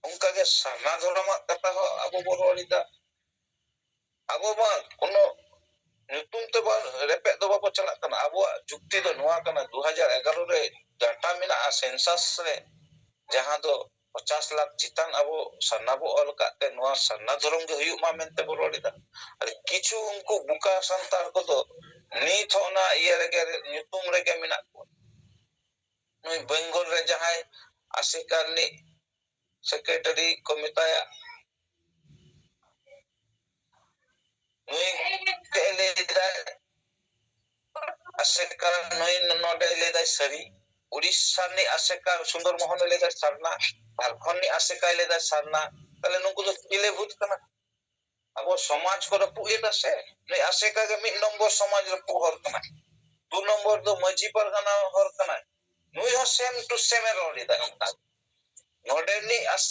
ᱚᱱᱠᱟ ᱜᱮ ᱥᱟᱨᱱᱟ ᱫᱷᱚᱨᱚᱢᱟᱜ ᱠᱟᱛᱷᱟ ᱦᱚᱸ ᱟᱵᱚ ᱵᱚᱱ ᱨᱚᱲ ᱮᱫᱟ ᱟᱵᱚ ᱢᱟ ᱠᱳᱱᱳ ᱧᱩᱛᱩᱢ ᱛᱮ ᱨᱮᱯᱮᱡ ᱫᱚ ᱵᱟᱵᱚ ᱪᱟᱞᱟᱜ ᱠᱟᱱᱟ ᱟᱵᱚᱣᱟᱜ ᱡᱩᱠᱛᱤ ᱫᱚ ᱱᱚᱣᱟ ᱠᱟᱱᱟ 2011 ᱨᱮ ᱰᱟᱴᱟ ᱢᱮᱱᱟᱜᱼᱟ ᱥᱮᱱᱥᱟᱥ ᱨᱮ ᱡᱟᱦᱟᱸ ᱫᱚ 50 लाख चितान अबो सरना बो ऑल काते नोआ सरना धर्म के हुयुग मा मेनते बो रोडिदा अरे किछु उनको बुका संतार को दो नीत होना ये रेगे ᱧᱩᱛᱩᱢ रेगे मेना को नोई बेंगल रे जहां आशिकानी सेक्रेटरी को मिताया नोई तेले दा आशिका नोई नोडे ले दा सरी उड़ीसा ने आशिका सुंदर मोहन ले दा सरना झारखंड ने आशिका ले दा सरना तले नुको दो किले भूत कना अब समाज को रपु एदा से ने आशिका के मिड नंबर समाज रपु हर कना 2 नंबर दो मजी परगना हर कना नुई हो सेम टू सेम रोडी दा नोडेनी अस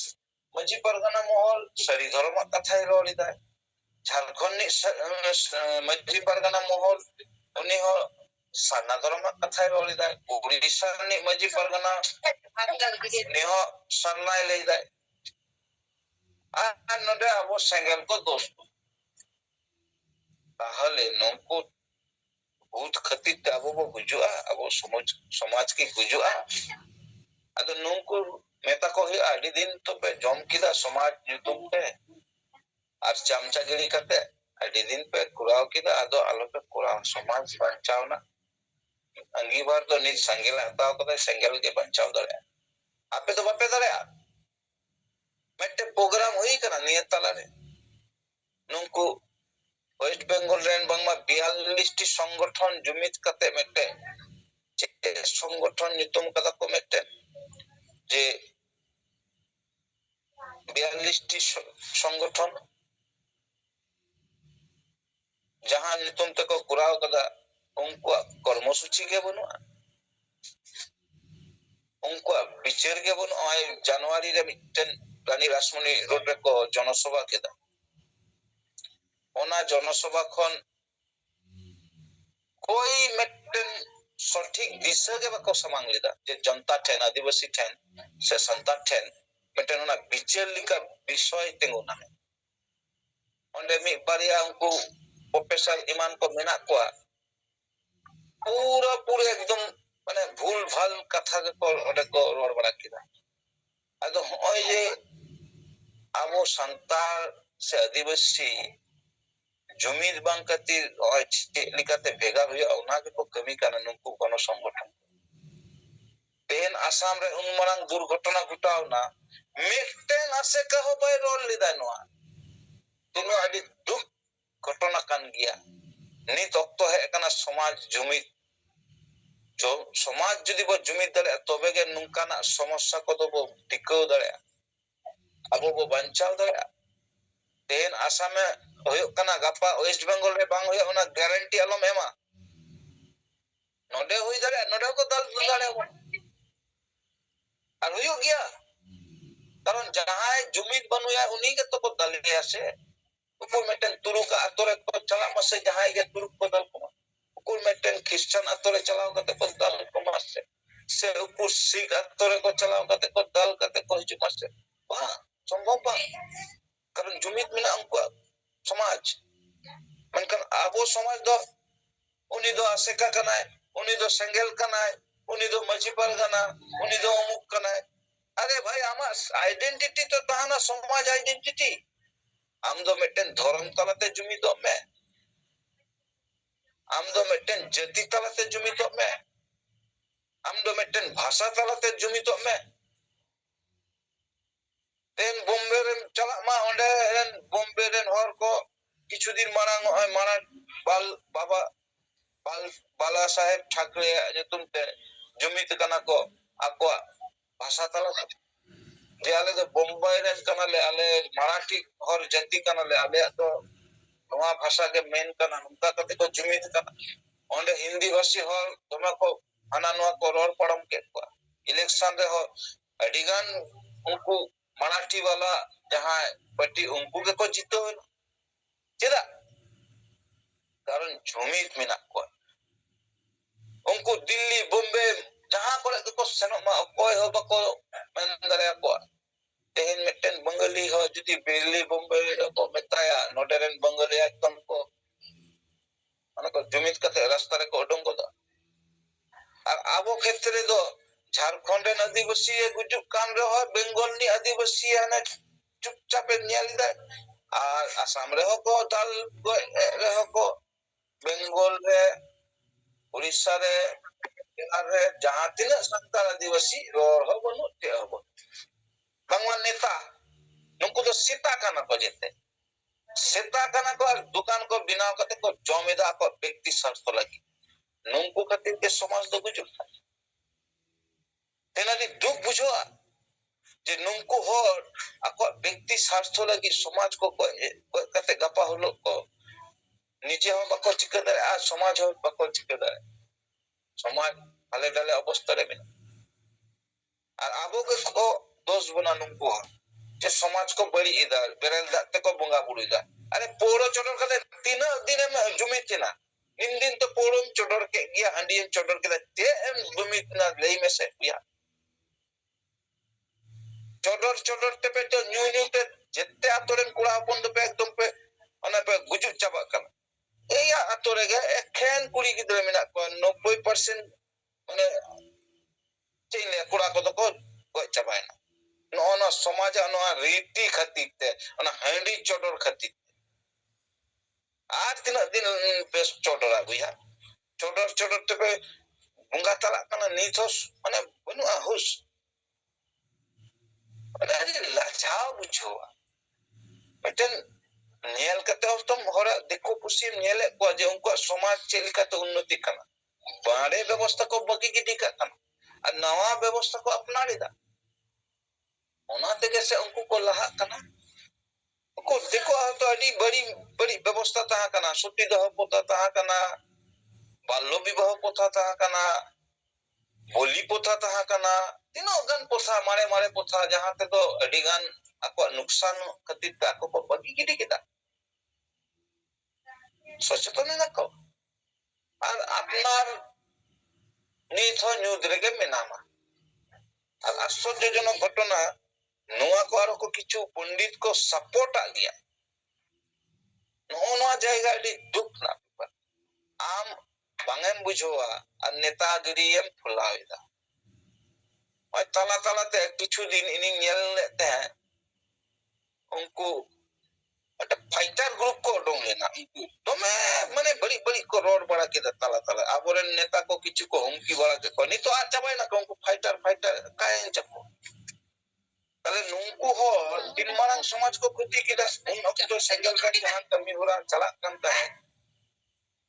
मजी परगना मोहल सरी धर्म कथा रोडी दा झारखंड नि मजी परगना मोहल उनी हो साना धर्म कथा रोडी दा उड़ीसा नि मजी परगना नि हो सन्ना ले दा आ नोडे अब सेंगल को दोस्त ताहले नंको भूत खतित अब वो गुजुआ अब समाज की गुजुआ अदो नंको मेता को ही आदि दिन तो पे जम किदा समाज ᱧᱩᱛᱩᱢ पे আর চামচা গিরি কাতে আদি দিন पे কুড়াও কিদা আদো আলো पे কুড়াও समाज बचाव ना अंगीबार तो निज संगेल हताव कते संगेल के बचाव दरे आपे तो बापे दरे मेटे प्रोग्राम हुई कना नियत तला रे नुंको वेस्ट बेंगल रेन बांगमा 42 टी संगठन जुमित कते मेटे संगठन ᱧᱩᱛᱩᱢ कदा को मेटे जे 42 टी संगठन जहां ᱧᱩᱛᱩᱢ तको कुराव कदा उनको कर्मसूची के बनुआ उनको बिचार के बनुआ जनवरी रे मिटन रानी रासमणी रोड रे को जनसभा केदा ओना जनसभा खन कोई मिटन सठिक दिशा के बको समांग लेदा जे जनता ठेन आदिवासी ठेन से संता ठेन मिटन ओना बिचार लिका विषय तिंगुना ओंडे मी बारिया उनको प्रोफेसर ईमान को मेना को पूरा पूरा एकदम माने भूल भाल कथा को ओडे को रोड बड़ा किदा अदो होय जे आबो संताल से आदिवासी जुमीद बांग खातिर होय लिकाते भेगा हुई ओना के को कमी काना नुको कोनो संगठन तेन आसाम रे उनमरांग दुर्घटना घटावना मिटन आसे कहो बाय रोल लिदा नोआ तुनो आदि दुख घटना कान गया नित अक्तो है कना समाज जुमीद जो समाज जदि बो जुमीद दरे तबे गे नुकाना समस्या को दो बो टिको दरे अबो बो बंचाव दरे तेन आसाम में होयो कना गापा वेस्ट बेंगल रे बांग होयो ओना गारंटी अलम एमा नोडे होई दरे नोडे को दल दरे और होयो गया कारण जहां जुमीद बनुया उनी के तो को दल गया से उको मेटन तुरुक आतोरे को चला मसे जहां के तुरुक को दल को उको मेटन क्रिश्चियन आतोरे चलाओ कते को दल को मसे से उको सिख आतोरे को चलाओ कते को दल कते को हिजु मसे वाह संभव बा कारण जुमीद मिना उनको समाज मनकन आबो समाज दो उनी दो आसेका कनाय उनी दो संगेल कनाय उनी दो मजी परगना उनी दो अमुक कनाय अरे भाई आमा आइडेंटिटी तो ताना समाज आइडेंटिटी आम दो मेटन धर्म तलते जुमी दो में आम दो मेटन जाति तलते जुमी दो में आम दो मेटन भाषा तलते जुमी दो में तेन बॉम्बे रे चला मा ओंडे रेन बॉम्बे रेन हर को किछु दिन मारांग मारा बाल बाबा बाल बाला साहेब ठाकरे ᱧᱩᱛᱩᱢ ते जुमित कना को आको भाषा तलते जे आले दो बॉम्बे रेन कना ले आले मराठी हर जाति कना ले आले तो नवा भाषा के मेन कना उनका कते को जुमित कना ओंडे हिंदी भाषी हर तमा को हाना नवा को रोड पड़म के को इलेक्शन रे हो अडिगान उनको मराठी वाला जहां पार्टी उनको के को जीतो चेदा कारण जुमित मिना को उनको दिल्ली बॉम्बे जहां को सेनो मा कोई हो बको मन दरे को तेहन मिट्टन बंगाली हो जुदी बेली बंगाली को मेताया नोडरेन बंगाली एकदम को अनको जुमित कते रास्ता रे को उडुंग को और आबो क्षेत्र दो झारखंड रेन आदिवासी गुजुक कान रे हो बेंगल नि आदिवासी हने चुपचाप न्यालिदा और आसाम रे हो को दाल रे हो को बेंगल रे उड़ीसा रे बिहार रे जहां तिना संताल आदिवासी रोर हो बनु ते हो बांगवा नेता नुको तो सीता काना को जेते सीता काना को दुकान को बिनाव कते को जमीदा को व्यक्ति स्वार्थ लगी नुको खातिर के समाज दो गुजुक तेनाली दुख बुझो जे नुको हो ako व्यक्ति स्वार्थ लगी समाज को कते गपा होलो को निजे हो बको चिका दारे आ समाज हो बको चिका दारे समाज हाले डाले अवस्था रे और आबो के को दोष बना नुको जे समाज को बड़ी इधर बेरल दाते को बंगा बुड़ीदा अरे पोरो चोटर कते तीन दिन में जुमितिना इन दिन तो पोरो चोटर के गया हंडियन चोटर के ते जुमितना लेई में से या चोटर चोटर ते पे तो न्यू न्यू ते जेते आतोरेन कुड़ा अपन तो पे एकदम पे ओना पे गुजु चाबा कना एया आतोरे गे एखेन कुड़ी गिदरे मेना को 90% माने चेले कुड़ा को तो को गय चाबायना नो समाज नो रीति खतीते ओना हंडी चोटर खती आज तीन दिन पे चोटर आगुया चोटर चोटर ते पे बुंगा तला कना नीथोस माने बनु हुस अरे लाचाव बुझो मिटन नेल कते तुम होरा देखो पुसी नेले को जे उनको समाज चेलिका तो उन्नति कना बाड़े व्यवस्था को बगी गिटी कना और नवा व्यवस्था को अपना लेदा ओना ते कैसे उनको को लहा कना को देखो तो अडी बड़ी बड़ी व्यवस्था ता कना छुट्टी दह पोता ता कना बाल्य विवाह पोता ता कना बोली पोता ता कना तीनों गन पोथा मारे मारे पोथा जहां ते तो अडी गान ako नुकसान खतीत ako को बगी गिटी किता सचेतन ना को और अपनार नीथ न्यूद्रेगे मेनामा और आश्चर्यजनक घटना नोआ को आरो को किछु पंडित को सपोर्ट आ गया नोआ जायगा डी दुख ना आम बांगेम बुझोआ और नेतागिरीएम फुलावेदा और तला तला ते किछु दिन इनी नेल लेते हैं उनको फाइटर ग्रुप को डोंग लेना तो मैं माने बड़ी बड़ी को रोड बड़ा के तला तला अब नेता को किछु को हुमकी बड़ा के को नहीं तो आ चाबाई ना को फाइटर फाइटर काहे चपो तले नुंकु हो दिन मारंग समाज को खुदी की दस उन तो सेंगल का जहां कमी हो रहा चला करता है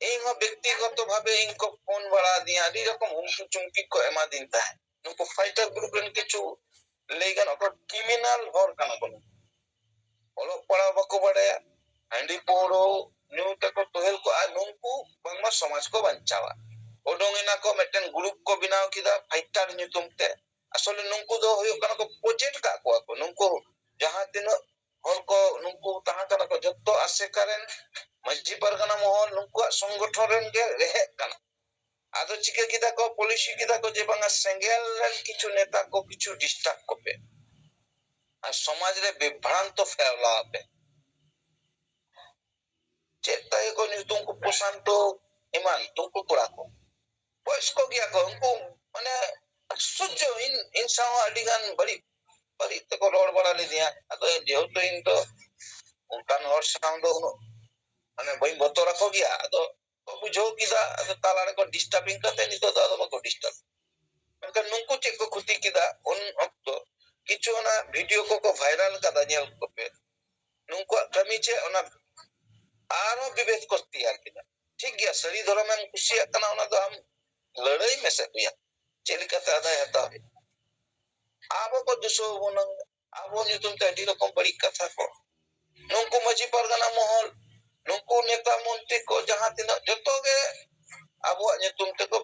इन व्यक्तिगत तो भावे इनको फोन बड़ा दिया दी रकम हुमकी चुमकी को एमा दिनता है नुंकु फाइटर ग्रुप रन किछु लेगन और क्रिमिनल और कना को ओलो पड़ा बको बड़े हंडी पोड़ो न्यू तक तोहेल को आ नुंकु बंगमा समाज को बंचावा ओडोंगिना को मेटन ग्रुप को बिनाव किदा फाइटर न्यूतुमते असले नुंकु दो होयो कना को प्रोजेक्ट का को नुंकु जहां दिन और को नुंकु तहां कना को जत्तो आसे करेन मस्जिद परगना मोहन नुंकु संगठन रेन के रहे कना आदो चिके किदा को पुलिस किदा को जे बंगा सेंगेल रेन किछु नेता को किछु डिस्टर्ब को पे आ समाज रे विभ्रांत फैला पे चेता को न्यू तुमको पोसांतो ईमान तुमको कुड़ा को बॉयस को गया को उनको माने सुजो इन इंसान अडिगान बड़ी बड़ी तो को रोड बड़ा ले दिया तो जेउ तो इन तो उनकान और साउंड उनो माने भाई बतो रखो गया तो बुझो किदा तो ताला रे को डिस्टर्बिंग करते नहीं तो दादा को डिस्टर्ब उनका नुंको चेक को खुदी किदा उन तो किछु ना वीडियो को वायरल का दानियल को पे नुंको कमी छे ओना आरो विवेक को तैयार किदा ठीक गया सरी धर्म में खुशी कना ओना तो हम लड़ाई में से हुआ चेलिका तादा हता है आबो को दुसो बनंग आबो नि तुम ते डी रकम बड़ी कथा को नुंको मजी परगना मोहल नुंको नेता मंत्री को जहां दिन जतो गे आबो नि तुम ते को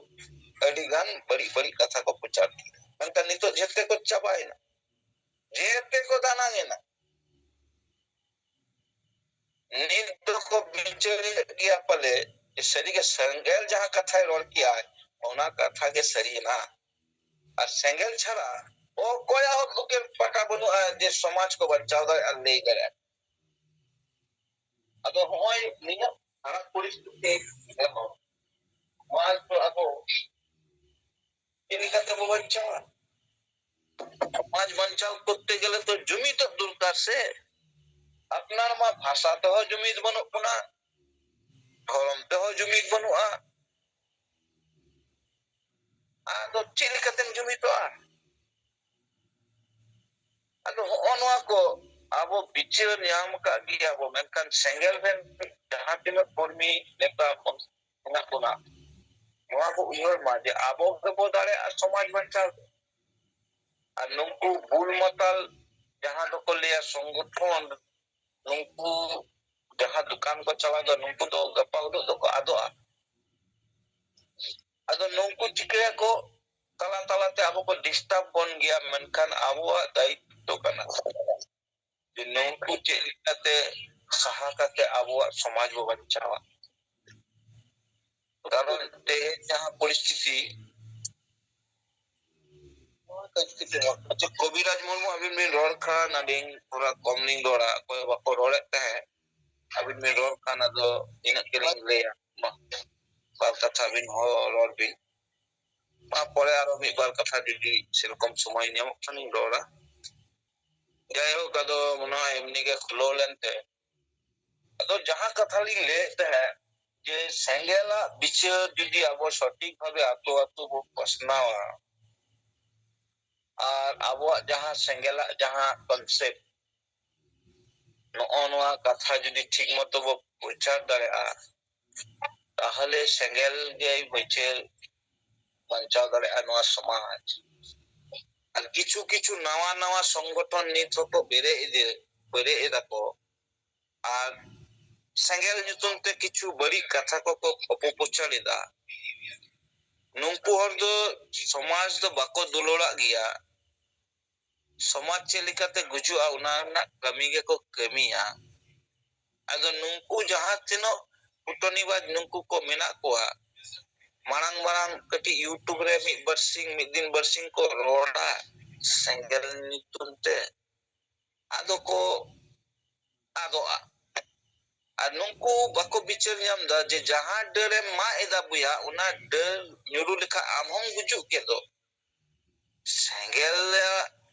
अडिगान बड़ी बड़ी कथा को प्रचार की मनका नि तो जेते को चबाई ना जेते को दाना ना नींद को बिचड़े किया पले सरी के संगेल जहां कथा रोल किया है ओना कथा के सरी ना और सेंगेल छड़ा ᱚᱠᱚᱭᱟᱜ ᱦᱚᱸ ᱵᱩᱠᱮ ᱯᱟᱠᱟ ᱵᱟᱹᱱᱩᱜᱼᱟ ᱡᱮ ᱥᱚᱢᱟᱡᱽ ᱠᱚ ᱵᱟᱧᱪᱟᱣ ᱫᱟᱲᱮᱭᱟᱜᱼᱟ ᱞᱟᱹᱭ ᱫᱟᱲᱮᱭᱟᱜᱼᱟ ᱟᱫᱚ ᱦᱚᱸᱜᱼᱚᱭ ᱱᱤᱱᱟᱹᱜ ᱠᱷᱟᱨᱟᱯ ᱯᱚᱨᱤᱥᱛᱷᱤᱛᱤ ᱨᱮᱦᱚᱸ ᱥᱚᱢᱟᱡᱽ ᱫᱚ ᱟᱵᱚ ᱪᱮᱫ ᱞᱮᱠᱟᱛᱮ ᱵᱚ ᱵᱟᱧᱪᱟᱣᱟ সমাজ বাঞ্চাও করতে গেলে তো জমি তো দরকার সে আপনার মা ভাষা তেও জমিত বানুক বনা ধর্ম তেও জমিত বানুয়া আদো চেদ লেকাতেম জমিতোয়া আদো হনওয়া কো আবো বিচার নিয়াম কা গিয়া বো মেনকান সেঙ্গেল বেন jaha tinok কর্মী নেতা মেনাক বনা নোয়া কো উইহর মা যে আবো গেবো দাড়েয়া সমাজ বাঞ্চাও আর নুকু বুল মাতাল jaha doko leya সংগঠন নুকু jaha dukan ko chawa do nungku do gapa uduk do ko adoa ado nungku chikaya ko tala-talate abo ko disturb bon gya menkan abuwa daitto kana je nungku cek likate saha kate abuwa somaj bo banchawa karon te jaha পরিস্থিতি কবিরাজ Murmu abin min ror khan ading pura komning dora ko bako rore te abin min ror khan ado inak kiring leya বার কথা বিন রর বিন মা পরে আরো মিবার কথা যদি সেরকম সময় নিয়মক খানি রড়া যাই হোক আদো মনে হয় এমনি গে খুলো লেনতে আদো যাহা কথা লিখলে যে সেঙ্গেলা বিচার যদি আবো সঠিক ভাবে আতো আতো বো পছনাওয়া আর আবো যাহা সেঙ্গেলা যাহা কনসেপ্ট নোয়া কথা যদি ঠিক মতো বো প্রচার দাঁড়া তাহলে সেঙ্গেল যে বিচার বাঞ্চাও দাঁড়া নোয়া সমাজ আর কিছু কিছু নাওয়া নাওয়া সংগঠন নিত হতো বেড়ে এদাকো আর সেঙ্গেল nyutum te কিছু বড়ি কথা কো অপপ্রচার এদা নুংকু হর দো সমাজ দো বাকো দুলোড়া গিয়া সমাজ চেলিকাতে গুজুয়া উনা না কামি গে কো কামিয়া আদো নুংকু যাহা তিনো কুটনিবাজ নুংকু কো মেনা কোয়া marang marang kati YouTube re mid din barsing ko roda senggel nyutum te ado ko adoa nungku bako bicar nyam da je jaha dere ma eda buya una der nyuru lekha amhom gujuk ke do senggel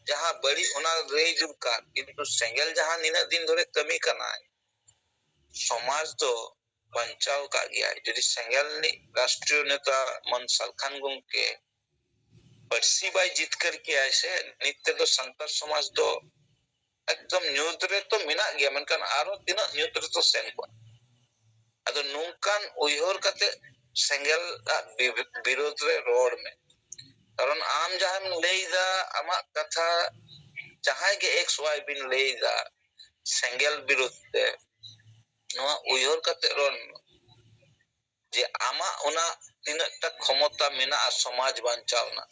jaha bari una rei dulka kintu senggel jaha nina din dhore kami kana সমাজ তো বাঞ্চাও কা গিয়া যদি সেঙ্গেল নি রাষ্ট্রীয় নেতা মনসাল খান গমকে Parsi by জিত करके ऐसे नित्य तो संतर समाज तो एकदम न्यूट्रल तो मिना गया मनकान आरो तिना न्यूट्रल तो सेन को ado nungkan uihor kate senggel বিরোধ রে রোড में কারণ আম জাহান লেইদা আমা কথা যাহাই গে এক্স ওয়াই বিন লেইদা সেঙ্গেল বিরোধ তে নোয়া উইহর কাতে রন যে আমা ওনা তিনাটা ক্ষমতা মেনা সমাজ বাঞ্চাও না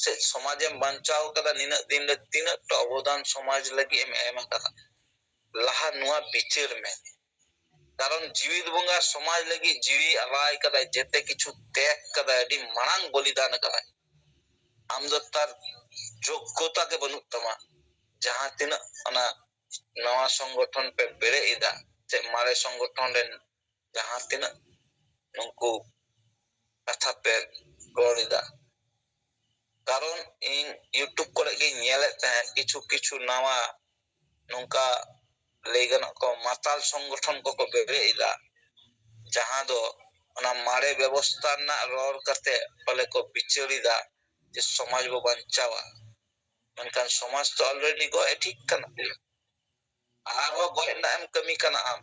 সে সমাজে বাঞ্চাও কাদা নিনা দিন লে তিনাটা অবদান সমাজ লাগি এম কাদা লাহা নোয়া বিচার মে কারণ জীবিত বঙ্গা সমাজ লাগি জীবি আলাই কাদা যেতে কিছু ত্যাগ কাদা এডি মারাং বলিদান কাদা আমদো তার যোগ্যতা কে বনুক তমা যাহা তিনা অনা নয়া সংগঠন পে বেড়ে ইদা যে মারে সংগঠন রেন যাহা তিনা নুকু কথা পে গড়িদা কারণ ইন ইউটিউব করে গে ñelet tahe কিছু কিছু নাওয়া নুকা লেগানো কো মাতাল সংগঠন কো বেড়ে ইদা যাহা দো অনা মারে ব্যবস্থা না রর কাতে ফলে কো বিচরিদা যে সমাজ বো বাঞ্চাওয়া মেনকান সমাজ তো অলরেডি গো ঠিক কানা আরো গয় না এম কমি কানা আম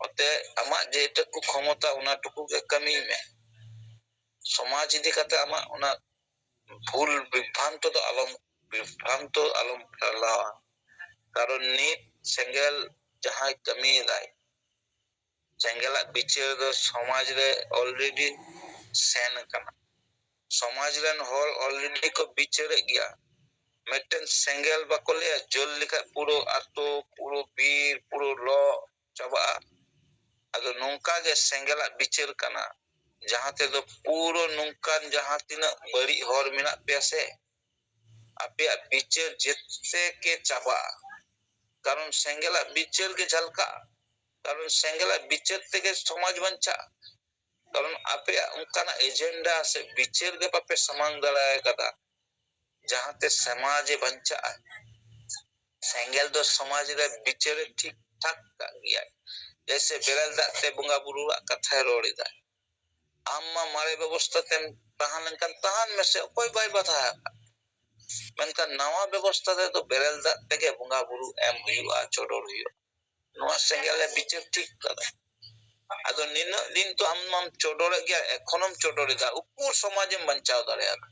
ওতে আমা যে টুকু ক্ষমতা ওনা টুকু কে কমি মে সমাজ ইদি কাতে আমা ওনা ভুল বিভ্রান্ত আলম ফেলাওয়া কারণ নিত সেঙ্গেল যাহাই কমি দায় সেঙ্গেলা বিচার দো সমাজ রে অলরেডি সেন কানা সমাজ রেন হল অলরেডি কো বিচারে গিয়া মেটেন সেঙ্গেল বাকলে জল লিখা পুরো আতো পুরো বীর পুরো ল চাবা আদো নৌকা গে সেঙ্গেলা বিচার কানা जहां ते दो पूरो नुंकान जहां तिना बड़ी हर मिना पेसे ᱟᱯᱮᱭᱟᱜ ᱵᱤᱪᱟᱹᱨ ᱡᱮᱛᱮ ᱜᱮ ᱪᱟᱵᱟᱜᱼᱟ, ᱠᱟᱨᱚᱱ ᱥᱮᱸᱜᱮᱞᱟᱜ ᱵᱤᱪᱟᱹᱨ ᱜᱮ ᱡᱷᱟᱞᱠᱟᱜᱼᱟ, ᱠᱟᱨᱚᱱ ᱥᱮᱸᱜᱮᱞᱟᱜ ᱵᱤᱪᱟᱹᱨ ᱛᱮᱜᱮ ᱥᱚᱢᱟᱡᱽ ᱵᱟᱧᱪᱟᱜᱼᱟ, ᱠᱟᱨᱚᱱ ᱟᱯᱮᱭᱟᱜ ᱚᱱᱠᱟᱱᱟᱜ ᱮᱡᱮᱱᱰᱟ ᱥᱮ ᱵᱤᱪᱟᱹᱨ ᱜᱮ ᱵᱟᱯᱮ ᱥᱟᱢᱟᱝ ᱫᱟᱲᱮ ᱟᱠᱟᱫᱟ ᱡᱟᱦᱟᱸᱛᱮ ᱥᱚᱢᱟᱡᱽ ᱵᱟᱧᱪᱟᱜᱼᱟ। ᱥᱮᱸᱜᱮᱞ ᱫᱚ ᱥᱚᱢᱟᱡᱽ ᱨᱮ ᱵᱤᱪᱟᱹᱨᱮ ᱴᱷᱤᱠ ᱴᱷᱟᱠ ᱠᱟᱜ ᱜᱮᱭᱟᱭ, ᱡᱮᱭᱥᱮ ᱵᱮᱨᱮᱞ ᱫᱟᱜ ᱛᱮ ᱵᱚᱸᱜᱟ ᱵᱩᱨᱩᱣᱟᱜ ᱠᱟᱛᱷᱟᱭ ᱨᱚᱲ ᱮᱫᱟ। ᱟᱢ ᱢᱟ ᱢᱟᱨᱮ ᱵᱮᱵᱚᱥᱛᱷᱟ ᱛᱮᱢ ᱛᱟᱦᱮᱸ ᱞᱮᱱᱠᱷᱟᱱ ᱛᱟᱦᱮᱱ ᱢᱮᱥᱮ, ᱚᱠᱚᱭ ᱵᱟᱭ ᱵᱟᱫᱷᱟ ᱟᱠᱟᱫ, ᱢᱮᱱᱠᱷᱟᱱ ᱱᱟᱣᱟ ᱵᱮᱵᱚᱥᱛᱷᱟ ᱛᱮᱫᱚ ᱵᱮᱨᱮᱞ ᱫᱟᱜ ᱛᱮᱜᱮ ᱵᱚᱸᱜᱟ ᱵᱩᱨᱩ ᱮᱢ ᱦᱩᱭᱩᱜᱼᱟ, ᱪᱚᱰᱚᱨ ᱦᱩᱭᱩᱜᱼᱟ। ᱱᱚᱣᱟ ᱥᱮᱸᱜᱮᱞᱮ ᱵᱤᱪᱟᱹᱨ ᱴᱷᱤᱠ ᱠᱟᱫᱟ। ᱟᱫᱚ ᱱᱤᱱᱟᱹᱜ ᱫᱤᱱ ᱛᱚ ᱟᱢ ᱢᱟᱢ ᱪᱚᱰᱚᱨᱮᱫ ᱜᱮᱭᱟ, ᱮᱠᱷᱚᱱᱚᱢ ᱪᱚᱰᱚᱨᱮᱫᱟ, ᱩᱠᱩᱨ ᱥᱚᱢᱟᱡᱽ ᱮᱢ ᱵᱟᱧᱪᱟᱣ ᱫᱟᱲᱮᱭᱟᱜᱼᱟ?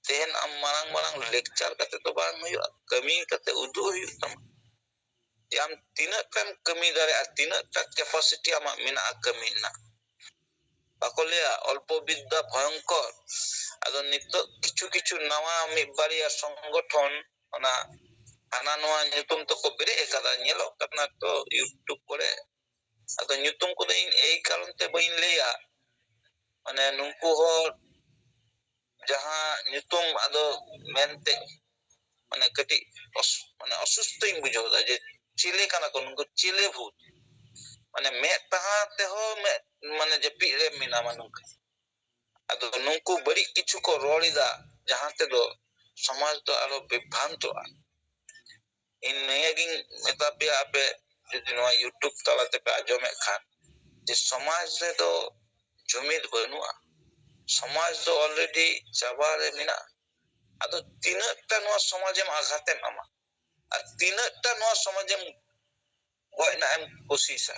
ᱛᱮᱦᱮᱧ ᱟᱢ ᱢᱟᱨᱟᱝ ᱞᱮᱠᱪᱟᱨ ᱠᱟᱛᱮ ᱫᱚ ᱵᱟᱝ ᱦᱩᱭᱩᱜᱼᱟ, ᱠᱟᱹᱢᱤ ᱠᱟᱛᱮ ᱩᱫᱩᱜ ᱦᱩᱭᱩᱜ ᱛᱟᱢᱟ ᱡᱮ ᱟᱢ ᱛᱤᱱᱟᱹᱜ ᱴᱟᱢ ᱠᱟᱹᱢᱤ ᱫᱟᱲᱮᱭᱟᱜᱼᱟ, ᱛᱤᱱᱟᱹᱜ ᱴᱟ ᱠᱮᱯᱟᱥᱤᱴᱤ ᱟᱢᱟᱜ ᱢᱮᱱᱟᱜᱼᱟ ᱠᱟᱹᱢᱤ ᱨᱮᱱᱟᱜ। ᱵᱟᱠᱚ ᱞᱟᱹᱭᱟ ᱚᱞᱯᱚ ᱵᱤᱫᱽᱫᱟ ᱵᱷᱚᱭᱚᱝᱠᱚᱨ। ᱟᱫᱚ ᱱᱤᱛᱚᱜ ᱠᱤᱪᱷᱩ ᱱᱟᱣᱟ ᱢᱤᱫ ᱵᱟᱨᱭᱟ ᱥᱚᱝᱜᱚᱴᱷᱚᱱ ᱚᱱᱟ ᱦᱟᱱᱟ ᱱᱚᱣᱟ ᱧᱩᱛᱩᱢ ᱛᱮᱠᱚ ᱵᱮᱨᱮᱫ ᱟᱠᱟᱫᱟ, ᱧᱮᱞᱚᱜ ᱠᱟᱱᱟ ᱛᱚ ᱤᱭᱩᱴᱩᱵᱽ ᱠᱚᱨᱮ। ᱟᱫᱚ ᱧᱩᱛᱩᱢ ᱠᱚᱫᱚ ᱤᱧ ᱮᱭ ᱠᱟᱨᱚᱱ te baᱹᱧ ᱞᱟᱹᱭᱟ, ᱢᱟᱱᱮ ᱱᱩᱠᱩ ᱦᱚᱲ ᱡᱟᱦᱟᱸ ᱧᱩᱛᱩᱢ ᱟᱫᱚ ᱢᱮᱱᱛᱮ ᱢᱟᱱᱮ ᱠᱟᱹᱴᱤᱡ ᱢᱟᱱᱮ ᱚᱥᱩᱥᱛᱷᱚᱧ ᱵᱩᱡᱷᱟᱹᱣ ᱮᱫᱟ ᱡᱮ ᱪᱤᱞᱤ ᱠᱟᱱᱟ ᱠᱚ ᱱᱩᱠᱩ, ᱪᱤᱞᱤ ᱵᱷᱩᱛ, ᱢᱟᱱᱮ ᱢᱮᱫ ᱛᱟᱦᱟᱸ ᱛᱮᱦᱚᱸ ᱢᱮᱫ ᱢᱟᱱᱮ ᱡᱟᱹᱯᱤᱫ ᱨᱮ ᱢᱮᱱᱟᱢᱟ ᱱᱚᱝᱠᱟ। ᱟᱫᱚ ᱱᱩᱠᱩ ᱵᱟᱹᱲᱤᱡ ᱠᱤᱪᱷᱩ ᱠᱚ ᱨᱚᱲ ᱮᱫᱟ, ᱡᱟᱦᱟᱸ ᱛᱮᱫᱚ ᱥᱚᱢᱟᱡᱽ ᱫᱚ ᱟᱨᱚ ᱵᱤᱵᱷ্ᱨᱟন্তᱚᱜᱼᱟ। ᱤᱧ ᱱᱤᱭᱟᱹᱜᱤᱧ ᱢᱮᱛᱟ ᱯᱮᱭᱟ, ᱟᱯᱮ ᱡᱩᱫᱤ ᱱᱚᱣᱟ ᱤᱭᱩᱴᱩᱵᱽ ᱛᱟᱞᱟ ᱛᱮᱯᱮ ᱟᱸᱡᱚᱢᱮᱫ ᱠᱷᱟᱱ, ᱡᱮ ᱥᱚᱢᱟᱡᱽ ᱨᱮᱫᱚ ᱡᱩᱢᱤᱫ ᱵᱟᱹᱱᱩᱜᱼᱟ, ᱥᱚᱢᱟᱡᱽ ᱫᱚ ᱚᱞᱨᱮᱰᱤ ᱪᱟᱵᱟ ᱨᱮ ᱢᱮᱱᱟᱜᱼᱟ। ᱟᱫᱚ ᱛᱤᱱᱟᱹᱜ ᱴᱟ ᱱᱚᱣᱟ ᱥᱚᱢᱟᱡᱮᱢ ᱟᱜᱷᱟᱛᱮᱢ ᱮᱢᱟ, ᱟᱨ ᱛᱤᱱᱟᱹᱜ ᱴᱟ ᱱᱚᱣᱟ ᱥᱚᱢᱟᱡᱮᱢ ᱜᱚᱡ ᱨᱮᱱᱟᱜ ᱮᱢ ᱠᱩᱥᱤᱥᱟ,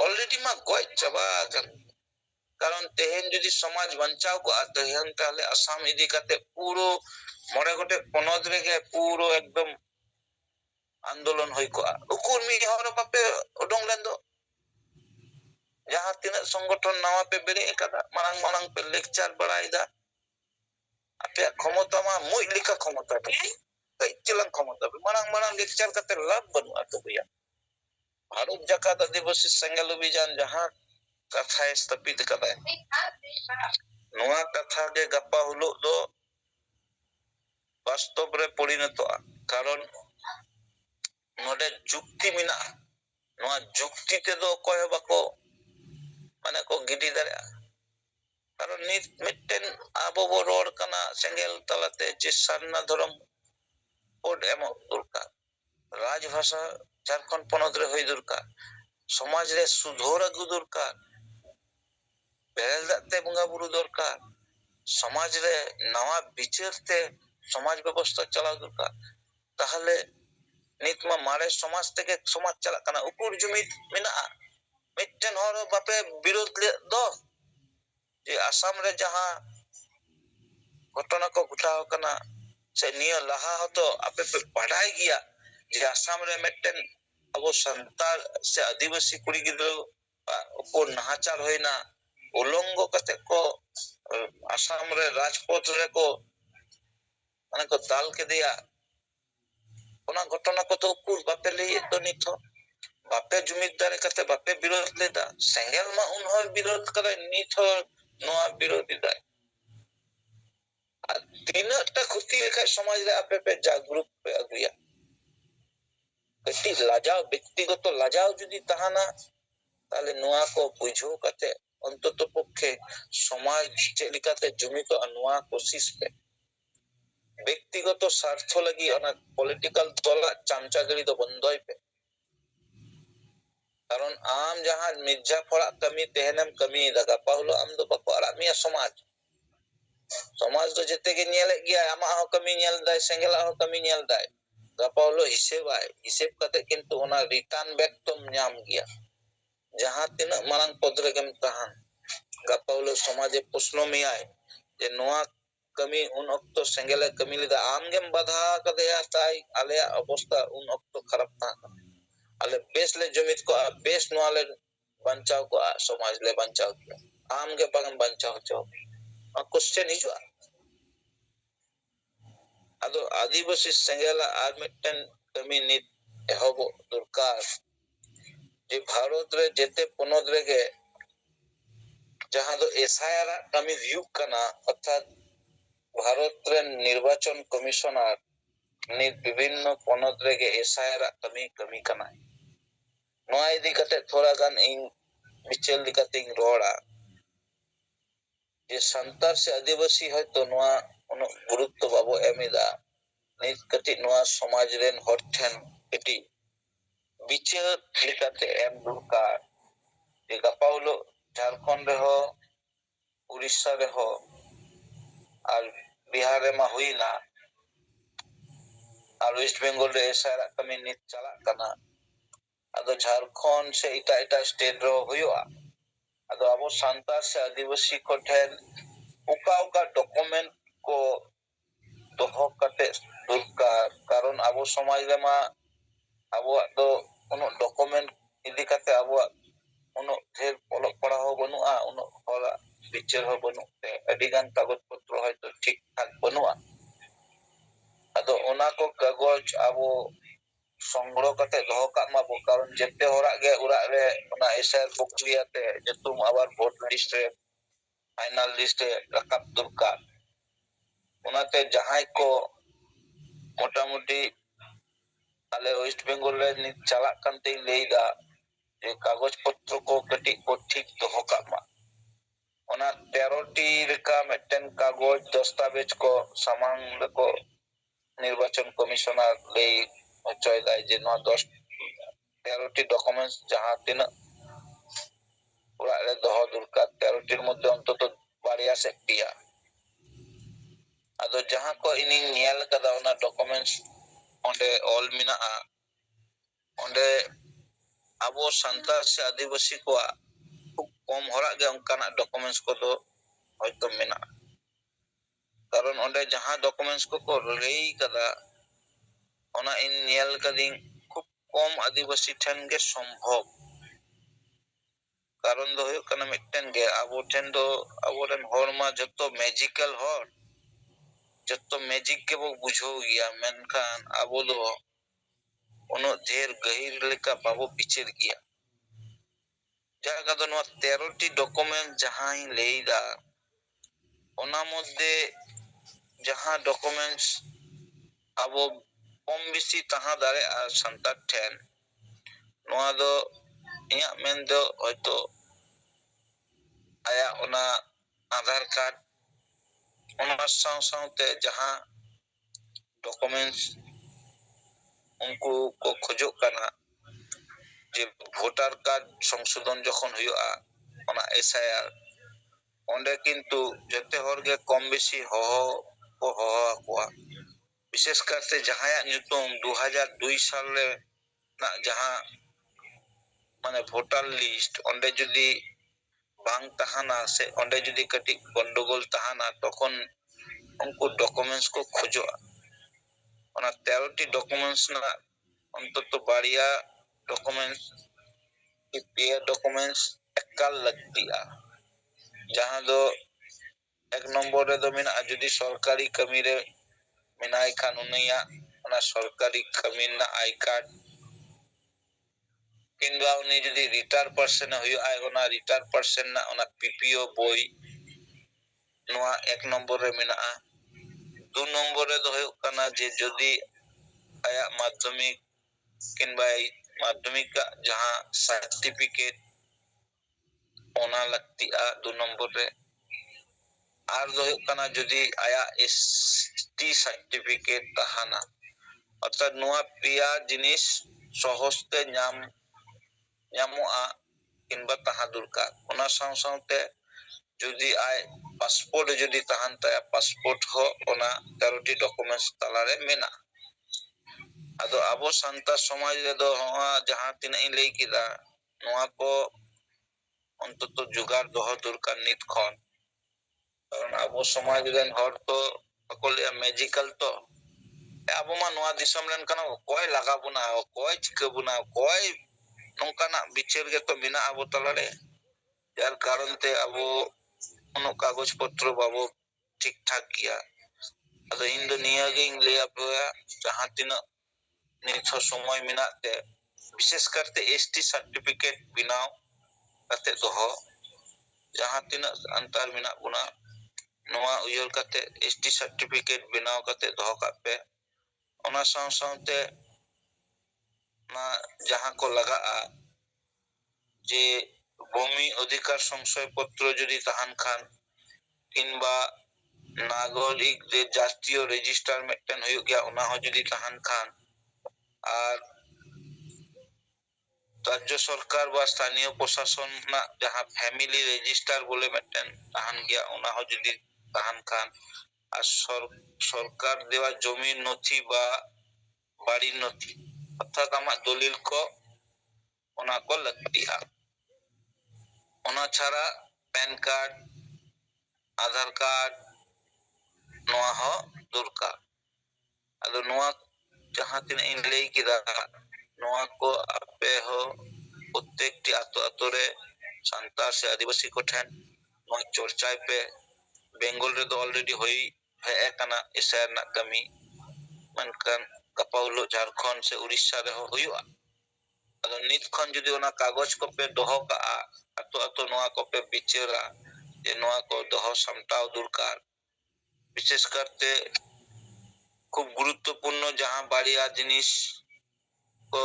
ᱚᱞᱨᱮᱰᱤ ᱢᱟ ᱜᱚᱡ ᱪᱟᱵᱟ ᱟᱠᱟᱱ। ᱠᱟᱨᱚᱱ ᱛᱮᱦᱮᱧ ᱡᱩᱫᱤ ᱥᱚᱢᱟᱡᱽ ᱵᱟᱧᱪᱟᱣ ᱠᱚᱜᱼᱟ, ᱛᱮᱦᱮᱧ ᱛᱟᱦᱞᱮ ᱟᱥᱟᱢ ᱤᱫᱤ ᱠᱟᱛᱮ ᱯᱩᱨᱟᱹ 5 ᱜᱚᱴᱮᱡ ᱯᱚᱱᱚᱛ ᱨᱮᱜᱮ ᱯᱩᱨᱟᱹ ᱮᱠᱫᱚᱢ আন্দোলন ᱦᱩᱭ ᱠᱚᱜᱼᱟ। ᱩᱠᱩᱨ ᱢᱤᱫ ᱦᱚᱲ ᱵᱟᱯᱮ ᱩᱰᱩᱝ ᱞᱮᱱ ᱫᱚ? ᱡᱟᱦᱟᱸ ᱛᱤᱱᱟᱹᱜ ᱥᱚᱝᱜᱚᱴᱷᱚᱱ ᱱᱟᱣᱟ ᱯᱮ ᱵᱮᱨᱮᱫ ᱟᱠᱟᱫᱟ, ᱢᱟᱲᱟᱝ ᱯᱮ ᱞᱮᱠᱪᱟᱨ ᱵᱟᱲᱟᱭᱮᱫᱟ, ᱟᱯᱮᱭᱟᱜ ᱠᱷᱚᱢᱚᱛᱟ ᱢᱟ ᱢᱩᱡ ᱞᱮᱠᱟ ᱠᱷᱚᱢᱚᱛᱟ ᱛᱟᱯᱮ, ᱠᱟᱹᱡ ᱪᱮᱞᱟᱝ ᱠᱷᱚᱢᱚᱛᱟ ᱯᱮ, ᱢᱟᱲᱟᱝ ᱞᱮᱠᱪᱟর ᱠᱟᱛᱮ ᱞᱟᱵᱷ ᱵᱟᱹᱱᱩᱜᱼᱟ ᱛᱚ ᱵᱚᱭᱦᱟ। ᱵᱷᱟᱨᱚᱛ ᱡᱟᱠᱟᱛ ᱟᱹᱫᱤᱵᱟᱹᱥᱤ ᱥᱮᱸᱜᱮᱞ ᱚভিযান ᱡᱟᱦᱟᱸ ᱠᱟᱛᱷᱟᱭ ᱥᱛᱷᱟᱯᱤᱛ ᱟᱠᱟᱫᱟᱭ, ᱱᱚᱣᱟ ᱠᱟᱛᱷᱟ ᱜᱮ ᱜᱟᱯᱟ ᱦᱤᱞᱳᱜ ᱫᱚ বাস্তব রে পরিণতᱚᱜᱼᱟ। কারণ ᱱᱚᱰᱮ যুক্তি মেনাᱜᱼᱟ, ᱱᱚᱣᱟ যুক্তি তেᱫᱚ ᱚᱠᱚᱭ ᱦᱚᱸ ᱵᱟᱠᱚ ᱢᱟᱱᱮ ᱠᱚ ᱜᱤᱰᱤ ᱫᱟᱲᱮᱭᱟᱜᱼᱟ। কারণ ᱱᱤᱛ ᱢᱤᱫᱴᱮᱱ ᱟᱵᱚ ᱵᱚ ᱨᱚᱲ ᱠᱟᱱᱟ ᱥᱮᱸᱜᱮᱞ ᱛᱟᱞᱟᱛᱮ ᱡᱮ ᱥᱟᱨᱱᱟ ᱫᱷᱚᱨᱚᱢ কোড এমক দরকার, রাজভাষা ঝাড়খণ্ড পনত রে হই দরকার, সমাজ রে সুধোর আগু দরকার, বেরেল দাগ তে বঙ্গা বুরু দরকার, সমাজ রে নাওয়া বিচার তে সমাজ ব্যবস্থা চালাও দরকার। তাহলে নিত মা মারে সমাজ থেকে সমাজ চালাক কানা, উকুর জুমিদ মেনাᱜᱼᱟ, মিদᱴেন হড় বাপে বিরোধ ᱞᱮᱫ ᱫᱚ যে আসাম রে যাহা ঘটনা কো ঘটাও কানা সে নিয়ে লাহা হতো আপে পে বাড়াই গিয়া যে আসাম রে মিদটেন আবো সান্তাল সে আদিবাসী কুড়ি গিদ্রো উপর নাহাচার হইনা, উলঙ্গ কাতে কো আসাম রে রাজপথ রে কো মানে কো দাল কে দিয়া, ওনা ঘটনা কো তো উকুর বাপে লইয়ে তো নিত বাপে জুমিদ দারে কাতে বাপে বিরোধ লেদা, সেঙ্গেল মা উন হর বিরোধ করে নিত হর নোয়া বিরোধী দায়। আর তিনাটা ক্ষতি লেখা সমাজ রে আপে পে জাগরুক পে আগুয়া, কতি লাজাও ব্যক্তিগত লাজাও যদি তাহানা, তাহলে নোয়া কো বুঝো কাতে অন্তত পক্ষে সমাজ চেলিকাতে জমিত নোয়া কোশিশ পে ব্যক্তিগত স্বার্থ লাগি অনা পলিটিক্যাল দলা চামচাগিরি তো বন্ধই পে। কারণ আম যাহা মির্জা ফড়া কামি তেহেনেম কামি দাগা পাহলো আম দো বাকো আড়াগ মিয়া সমাজ ᱫᱚ ᱡᱮᱛᱮ ᱜᱮ ᱧᱮᱞᱮᱫ ᱜᱮᱭᱟ, ᱟᱢᱟᱜ ᱦᱚᱸ ᱠᱟᱹᱢᱤ ᱧᱮᱞ ᱫᱟᱭ, ᱥᱮᱸᱜᱮᱞᱟᱜ ᱦᱚᱸ ᱠᱟᱹᱢᱤ ᱧᱮᱞ ᱫᱟᱭ, ᱜᱟᱯᱟ ᱦᱤᱞᱳᱜ ᱦᱤᱥᱟᱹᱵᱟᱭ, ᱦᱤᱥᱟᱹᱵ ᱠᱟᱛᱮ ᱠᱤᱱᱛᱩ ᱚᱱᱟ ᱨᱤᱴᱟর্ন ব্যাক ᱛᱚᱢ ᱧᱟᱢ ᱜᱮᱭᱟ। ᱡᱟᱦᱟᱸ ᱛᱤᱱᱟᱹᱜ ᱢᱟᱨᱟᱝ ᱯᱚᱫ ᱨᱮᱜᱮᱢ ᱛᱟᱦᱟᱱ, ᱜᱟᱯᱟ ᱦᱤᱞᱳᱜ ᱥᱚᱢᱟᱡᱮ ᱯᱚᱥᱱᱚ ᱢᱮᱭᱟᱭ ᱡᱮ ᱱᱚᱣᱟ ᱠᱟᱹᱢᱤ ᱩᱱ ᱚᱠᱛᱚ ᱥᱮᱸᱜᱮᱞᱮ ᱠᱟᱹᱢᱤ ᱞᱮᱫᱟ, ᱟᱢᱜᱮᱢ ᱵᱟᱫᱷᱟ ᱠᱟᱫᱮᱭᱟ, তাই ᱟᱞᱮᱭᱟᱜ ᱚᱵᱚᱥᱛᱟ ᱩᱱ ᱚᱠᱛᱚ ᱠᱷᱟᱨᱟᱯ ᱛᱟᱦᱮᱸ ᱠᱟᱱᱟ। ᱟᱞᱮ ᱵᱮᱥ ᱞᱮ ᱡᱩᱢᱤᱫ ᱠᱚᱜᱼᱟ, ᱵᱮᱥ ᱱᱚᱣᱟ ᱞᱮ ᱵᱟᱧᱪᱟᱣ ᱠᱚᱜᱼᱟ, ᱥᱚᱢᱟᱡ ᱞᱮ ᱵᱟᱧᱪᱟᱣ ᱠᱮᱭᱟ, ᱟᱢᱜᱮ ᱵᱟᱝ ᱵᱟᱧᱪᱟᱣ ᱦᱚᱪᱚ। কোশ্চেন হিজুᱜᱼᱟ। ᱟᱫᱚ ᱟᱹᱫᱤᱵᱟᱹᱥᱤ ᱥᱮᱸᱜᱮᱞᱟᱜ ᱟᱨ ᱢᱤᱫᱴᱮᱱ ᱠᱟᱹᱢᱤ ᱱᱤᱛ ᱮᱦᱚᱵᱚᱜ ᱫᱚᱨᱠᱟর, যে ভারত রে যেতে পনᱚᱛ রেগে যাহা দᱚ এসআইআর ᱠᱟᱹᱢᱤ ᱦᱩᱭᱩᱜ ᱠᱟᱱᱟ, অর্থাৎ भारत ren निर्वाचन commissioner nit bibhinno ponot rege SIR kami kana noa idi kate thora gan ing bichel dikating roda je santar se adivasi hoyto noa uno gurutto babo emida nit kati noa somaj ren hor then eti bichel likate em durkar je gapaulo Jharkhand reho Urissa reho ar Bihar rema huina আর West Bengal রে SR কমি নিত চালাক কানা আদো ঝাড়খণ্ড সে এটা state রে হইয়া আদো আবো সান্তার সে আদিবাসী কো ঠেন উকা ডকুমেন্ট কো দোহ কাতে দরকার কারণ আবো সমাজ রে মা আবো তো কোনো ডকুমেন্ট ইদি কাতে আবো কোনো ঢের অলক পড়া হো বনুয়া উনো হলা বিচার হো বনু আদিগান কাগজ পত্র হয়তো ঠিকঠাক বনুয়া আদো ওনা কো কাগজ আবো সংগ্রহ kate doho kak mabo karon jete horak ge urak re ona SIR pokriya te jetum abar vote list re final list re rakap durkar onate jahai ko motamoti ale west bengal re nit chalak kan te leida je kagoj potro ko kati ko thik doho kak ma ona 13 ti reka meten kagoj dastabej ko samang ko নির্বাচন commissioner lei hochoy dai je no 13টি documents যাহা তিনা ওরা রে দহ দরকার 13টির মধ্যে অন্তত বারিয়া সেকটিয়া আদো যাহা কো ইনি নিয়াল কাদা ওনা documents onde all minaa onde abo santar se adivasi ko kom horak ge onkana documents ko do hoyto mena karon onde jaha documents ko rei kada ona in nial kading খুব কম আদিবাসী ঠেন গে সম্ভব কারণ do huyuk kana mitten ge abo ঠেন do aboren horma jotto magical hor jotto magic ke bo bujho giya menkan abo do ono dher gahir leka babo bicher giya jaga do no 13 ti document jaha in leida ona moddhe jaha documents abo কম বেশি তাহা দাঁড়ে আর santar ঠেন নোয়া দো ইয়া main দো হয়তো আয়া ওনা আধার card ওনা সাথে যাহা ডকুমেন্টস উনকু কো খোঁজক কানা যে ভোটার কার্ড সংশোধন যখন হইয়া ওনা SIR onde কিন্তু যেতে হরগে কম বেশি হওয়া বিশেষ করতে যাহায়া নিউটন 2002 সালে না যাহা মানে ভোটার লিস্ট onde যদি bang tahana se onde jodi kati gondogol tahana tokon unku documents ko khojo ona 13 ti documents na ontoto bariya documents PPA documents ekal lagtiya jaha do ek number re do mina jodi sarkari kami re minai khan unia ona sarkari kami na I card কিংবা উনি যদি retire person হই আইগোনা retire person না ওনা পিপিও বই নোয়া এক নম্বরে মেনা দু নম্বরে তো হই কানা যে যদি আয়া মাধ্যমিক কিংবা মাধ্যমিক যাহা সার্টিফিকেট ওনা লাগতিয়া দু নম্বরে আর তো হই কানা যদি আয়া এসটি সার্টিফিকেট তাহানা অর্থাৎ নোয়া পিয়া জিনিস সহজতে nyamua kinba taha durkar ona saute jodi ai passport jodi tahan ta passport ho ona 13 ti documents talare mena ado abo santa somaj re do jaha tina in lei kida noa ko ontoto jugar doho durkar nit khon karon abo somaj ren hor to akolia magical to abo ma noa disam ren kana koy lagabuna koy chikabuna koy nongkana bicher ge to mina abo talare jar karon te abo ono kagoj potro babo ঠিক ঠাক gya ado indo niya ge ingle apoya jaha tina nit somoy mina te বিশেষ করতে ST certificate binao kate doho jaha tina antar mina guna ᱱᱚᱣᱟ ᱩᱭᱦᱟᱹᱨ ᱠᱟᱛᱮ ST certificate ᱵᱮᱱᱟᱣ ᱠᱟᱛᱮ ᱫᱚᱦᱚ ᱠᱟᱜ ᱯᱮ ᱚᱱᱟ ᱥᱟᱶ ᱥᱟᱶᱛᱮ ᱚᱱᱟ ᱡᱟᱦᱟᱸ ᱠᱚ ᱞᱟᱜᱟᱜᱼᱟ যে ভূমি অধিকার সংশয়পত্র যদি তাহান খান কিংবা নাগরিক যে জাতীয় রেজিস্টার মিদটেন হুᱭᱩᱜ গিয়া ওনা হᱚ যদি তাহান খান আর রাজ্য সরকার বা স্থানীয় প্রশাসন না যাহা ফ্যামিলি রেজিস্টার বলে মিদটেন তাহান গিয়া ওনা হো যদি তাহান খান আর সরকার দেওয়া জমির নথি বা বাড়ির নথি অর্থাৎ আমার দলিল কো ওনা কো লাগতিয়া ওনা ছাড়া প্যান কার্ড আধার কার্ড নোয়া হো দরকার আদো নোয়া যাহা তিনা ইন লই কিদা নোয়া কো আপে হো প্রত্যেকটি আতো আতো রে সান্তাল সে আদিবাসী को ठेन নোয়া চর্চায় पे বেঙ্গল রে তো অলরেডি হই है एकाना एसआर ना कमी मनकन कपाउलो झारखंड से उड़ीसा रे हो हुआ अदो नित खन जदि ओना कागज को पे दोहो का आतो आतो নোয়া को पे बिचेरा जे নোয়া को दोहो सामटाव दरकार विशेष करते खूब गुरुत्वपूर्ण जहां बाड़िया जिनिस को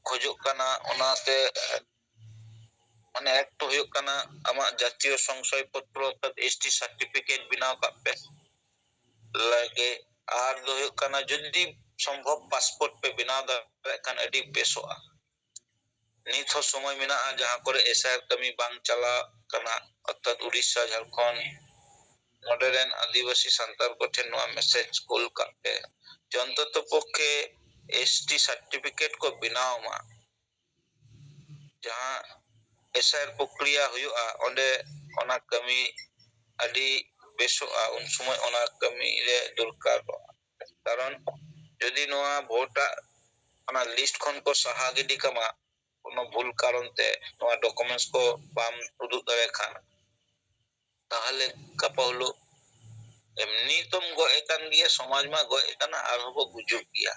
खोजो काना ओनाते माने एक तो हुयो काना आमा जातीय संशय पत्र अर्थात ST सर्टिफिकेट बनाव का पे लगे आर दो हुयो काना जदि संभव पासपोर्ट पे बनाव दा कान अडी बेसोआ नित हो समय मेना जहां करे एसआर कमी बांग चला काना अर्थात उड़ीसा झारखंड मॉडर्न आदिवासी संताल को ठेन नोआ मैसेज कूल का पे जंतत पक्षे ST सर्टिफिकेट को बनाव मा जहां एसआर प्रक्रिया हुआ ओंडे ओना कमी अडी बेसोआ उन समय ओना कमी रे दरकार कारण यदि नोआ भोटा ओना लिस्ट खन को सहा गिडी कमा कोनो भूल कारण ते नोआ डॉक्यूमेंट्स को बाम उदुग दारे खान ताहले कपाउलो एमनी तुम गो एकान गिया समाज मा गो एकाना आर हो गुजुग गिया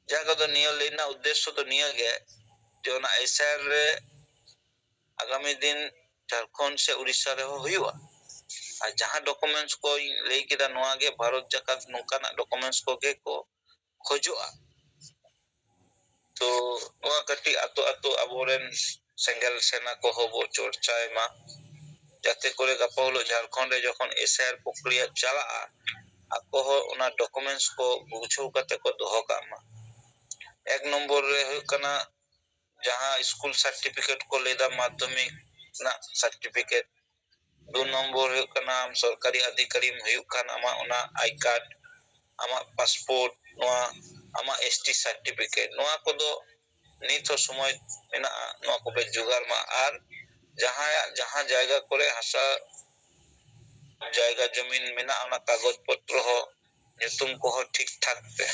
जागा तो नियो लेना उद्देश्य तो नियो गे जो ना एसआर रे आगामी दिन झारखंड से उड़ीसा रे हुआ और जहां डॉक्यूमेंट्स को ले किदा नोआ गे भारत जकात नोकाना डॉक्यूमेंट्स को गे को खोजोआ तो नोआ कटी आतो आतो अबोरेन सेंगल सेना को होबो चर्चाय मा जाते करे गापाउलो झारखंड रे जखन एसआर प्रक्रिया चला आको हो ओना डॉक्यूमेंट्स को बुझो कते को दोहो का मा एक नंबर रे हुयो कना जहां स्कूल सर्टिफिकेट को लेदा माध्यमिक ना सर्टिफिकेट दो नंबर हुयो कना सरकारी अधिकारी हुयो खान आमा ओना आई कार्ड आमा पासपोर्ट नोआ आमा ST सर्टिफिकेट नोआ को दो नित समय मेना नोआ को पे जुगार मा आर जहां जायगा करे हसा जायगा जमीन मेना ओना कागज पत्र हो नितुम को हो ठीक ठाक पे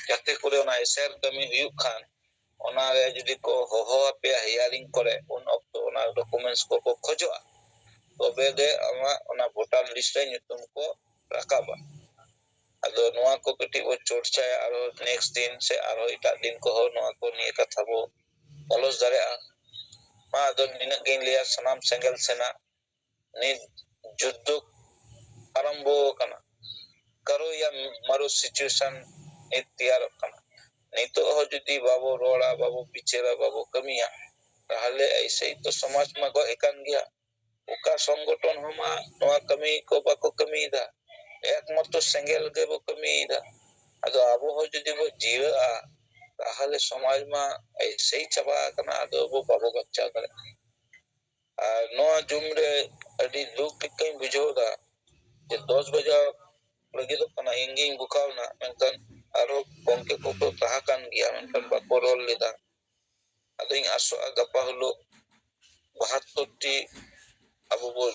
जाते करे ओना एसआर कमी हुयो खान ओना रे जदि को हो पे हियरिंग करे उन ऑक्टो ओना डॉक्यूमेंट्स को खोजोआ तबे गे आमा ओना वोटर लिस्ट रे नितुम को राकाबा अदो नोआ को कटी वो चर्चा आरो नेक्स्ट दिन से आरो इटा दिन को हो नोआ को निये कथा बो अलस दारे मा अदो निना गेन लिया सनाम सेंगल सेना नि जुद्ध आरंभो कना करो या मारो सिचुएशन ए तैयार कना नहीं तो हो जदी बाबो रोड़ा बाबो पिचेरा बाबो कमिया ताहले ऐसे ही तो समाज में गो एकान गया ओका संगठन हमा नोआ कमी को बाको कमी दा एकमात्र सेंगल के बो कमी दा अदो आबो हो जदी बो जीवा ताहले समाज में ऐसे ही चबा कना अदो बो बाबो बच्चा करे आ नोआ जुमरे अडी दुख कई बुझोदा जे 10 बजे लगे तो कना इंगिंग बुकावना मेंकन आरो गोंके को तो ताहाकान गया मेंकन बाको रोल लेदा अदो इन आसो गपा हलो 72 टी अब वो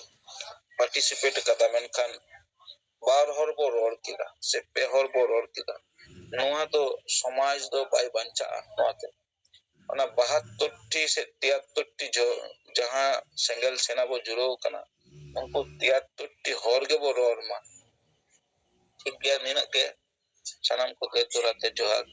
पार्टिसिपेट कदा मेंकन बार हर बो रोड किदा से पे हर बो रोड किदा नोआ तो समाज दो बाय बंचा नोते ओना 72 टी से 73 टी जो जहां सेंगल सेना बो जुरो कना उनको 73 टी हर के बो रोड मा ठीक गया निना के सनम को के तुरते जोहार